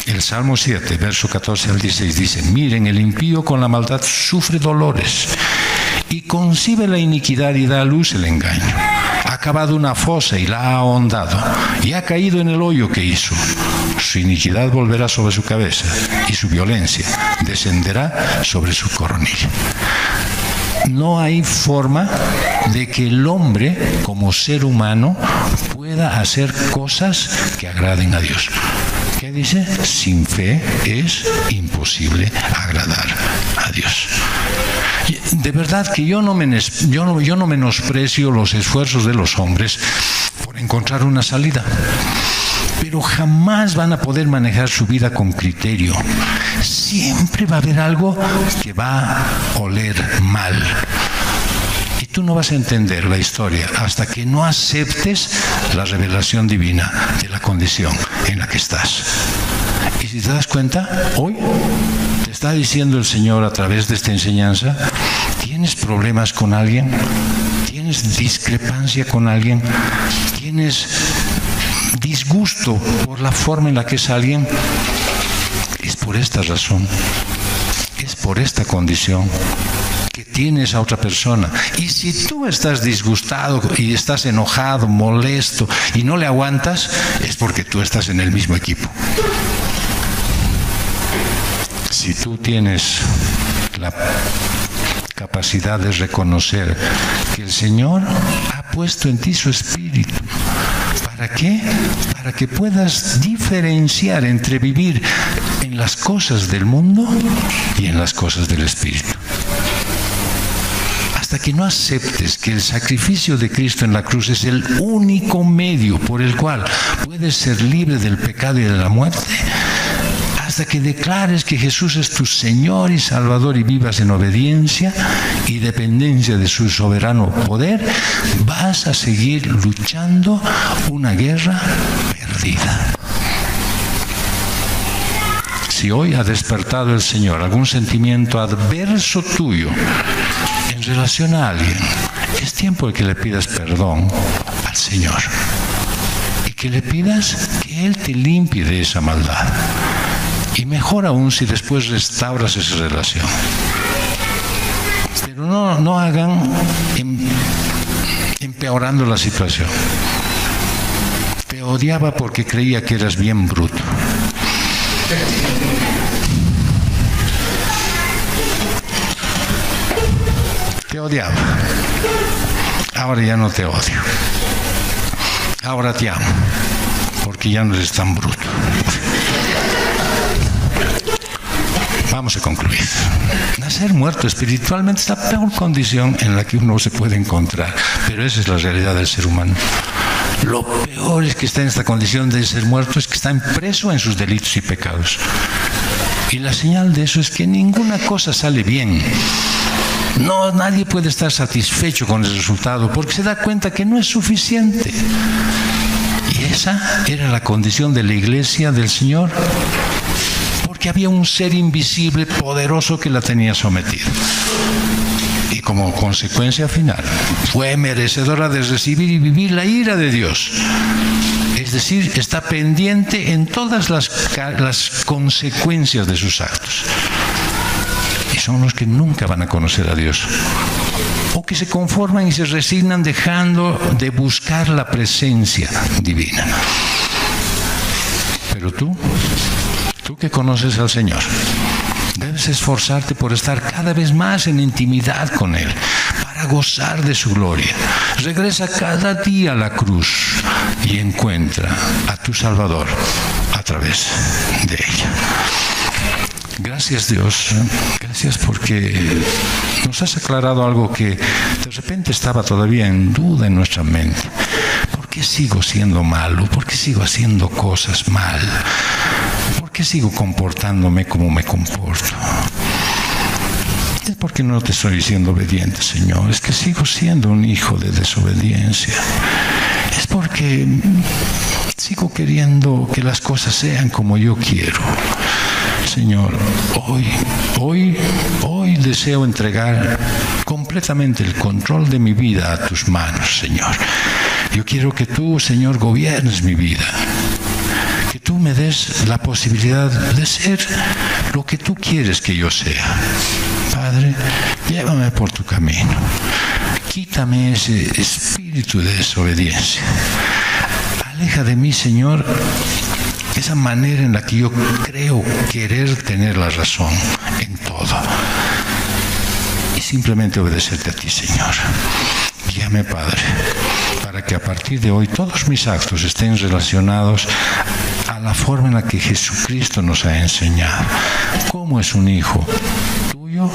El Salmo 7, verso 14 al 16 dice, miren, el impío con la maldad sufre dolores y concibe la iniquidad y da a luz el engaño. Ha cavado una fosa y la ha ahondado y ha caído en el hoyo que hizo. Su iniquidad volverá sobre su cabeza y su violencia descenderá sobre su coronilla. No hay forma de que el hombre como ser humano pueda hacer cosas que agraden a Dios. ¿Qué dice? Sin fe es imposible agradar a Dios. De verdad que yo no menosprecio los esfuerzos de los hombres por encontrar una salida, pero jamás van a poder manejar su vida con criterio. Siempre va a haber algo que va a oler mal. Y tú no vas a entender la historia hasta que no aceptes la revelación divina de la condición en la que estás. Y si te das cuenta, hoy te está diciendo el Señor a través de esta enseñanza, ¿tienes problemas con alguien? ¿Tienes discrepancia con alguien? ¿Tienes disgusto por la forma en la que es alguien? Es por esta razón, es por esta condición que tienes a otra persona. Y si tú estás disgustado y estás enojado, molesto y no le aguantas, es porque tú estás en el mismo equipo. Si tú tienes la capacidad de reconocer que el Señor ha puesto en ti su espíritu, ¿para qué? Para que puedas diferenciar entre vivir en las cosas del mundo y en las cosas del espíritu. Hasta que no aceptes que el sacrificio de Cristo en la cruz es el único medio por el cual puedes ser libre del pecado y de la muerte, hasta que declares que Jesús es tu Señor y Salvador y vivas en obediencia y dependencia de su soberano poder, vas a seguir luchando una guerra perdida. Si hoy ha despertado el Señor algún sentimiento adverso tuyo en relación a alguien, es tiempo de que le pidas perdón al Señor y que le pidas que Él te limpie de esa maldad. Y mejor aún si después restauras esa relación. Pero no hagan empeorando la situación. Te odiaba porque creía que eras bien bruto. Te odiaba. Ahora ya no te odio. Ahora te amo, porque ya no eres tan bruto. Vamos a concluir. Nacer muerto espiritualmente es la peor condición en la que uno se puede encontrar, pero esa es la realidad del ser humano. Lo peor es que está en esta condición de ser muerto, es que está preso en sus delitos y pecados. Y la señal de eso es que ninguna cosa sale bien. No, nadie puede estar satisfecho con el resultado porque se da cuenta que no es suficiente. Y esa era la condición de la iglesia del Señor, porque había un ser invisible, poderoso, que la tenía sometida. Y como consecuencia final, fue merecedora de recibir y vivir la ira de Dios. Es decir, está pendiente en todas las consecuencias de sus actos. Y son los que nunca van a conocer a Dios, o que se conforman y se resignan dejando de buscar la presencia divina. Pero tú que conoces al Señor, debes esforzarte por estar cada vez más en intimidad con Él, para gozar de su gloria. Regresa cada día a la cruz y encuentra a tu Salvador a través de ella. Gracias, Dios. Gracias porque nos has aclarado algo que de repente estaba todavía en duda en nuestra mente. ¿Por qué sigo siendo malo? ¿Por qué sigo haciendo cosas mal? ¿Por qué sigo comportándome como me comporto? Es porque no te estoy siendo obediente, Señor. Es que sigo siendo un hijo de desobediencia. Es porque sigo queriendo que las cosas sean como yo quiero. Señor, hoy deseo entregar completamente el control de mi vida a tus manos, Señor. Yo quiero que tú, Señor, gobiernes mi vida. Que tú me des la posibilidad de ser lo que tú quieres que yo sea. Padre, llévame por tu camino. Quítame ese espíritu de desobediencia. Aleja de mí, Señor, esa manera en la que yo creo querer tener la razón en todo. Y simplemente obedecerte a ti, Señor. Guíame, Padre, para que a partir de hoy todos mis actos estén relacionados a la forma en la que Jesucristo nos ha enseñado. Cómo es un hijo tuyo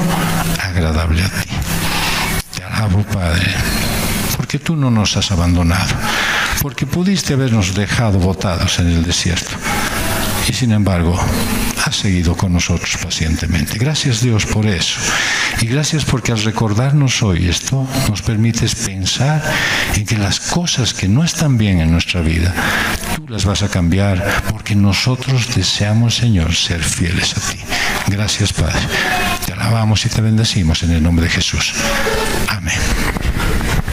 agradable a ti. Te alabo, Padre, porque tú no nos has abandonado, porque pudiste habernos dejado botados en el desierto. Y sin embargo, has seguido con nosotros pacientemente. Gracias, Dios, por eso. Y gracias porque al recordarnos hoy esto, nos permites pensar en que las cosas que no están bien en nuestra vida, tú las vas a cambiar, porque nosotros deseamos, Señor, ser fieles a ti. Gracias, Padre. Te alabamos y te bendecimos en el nombre de Jesús. Amén.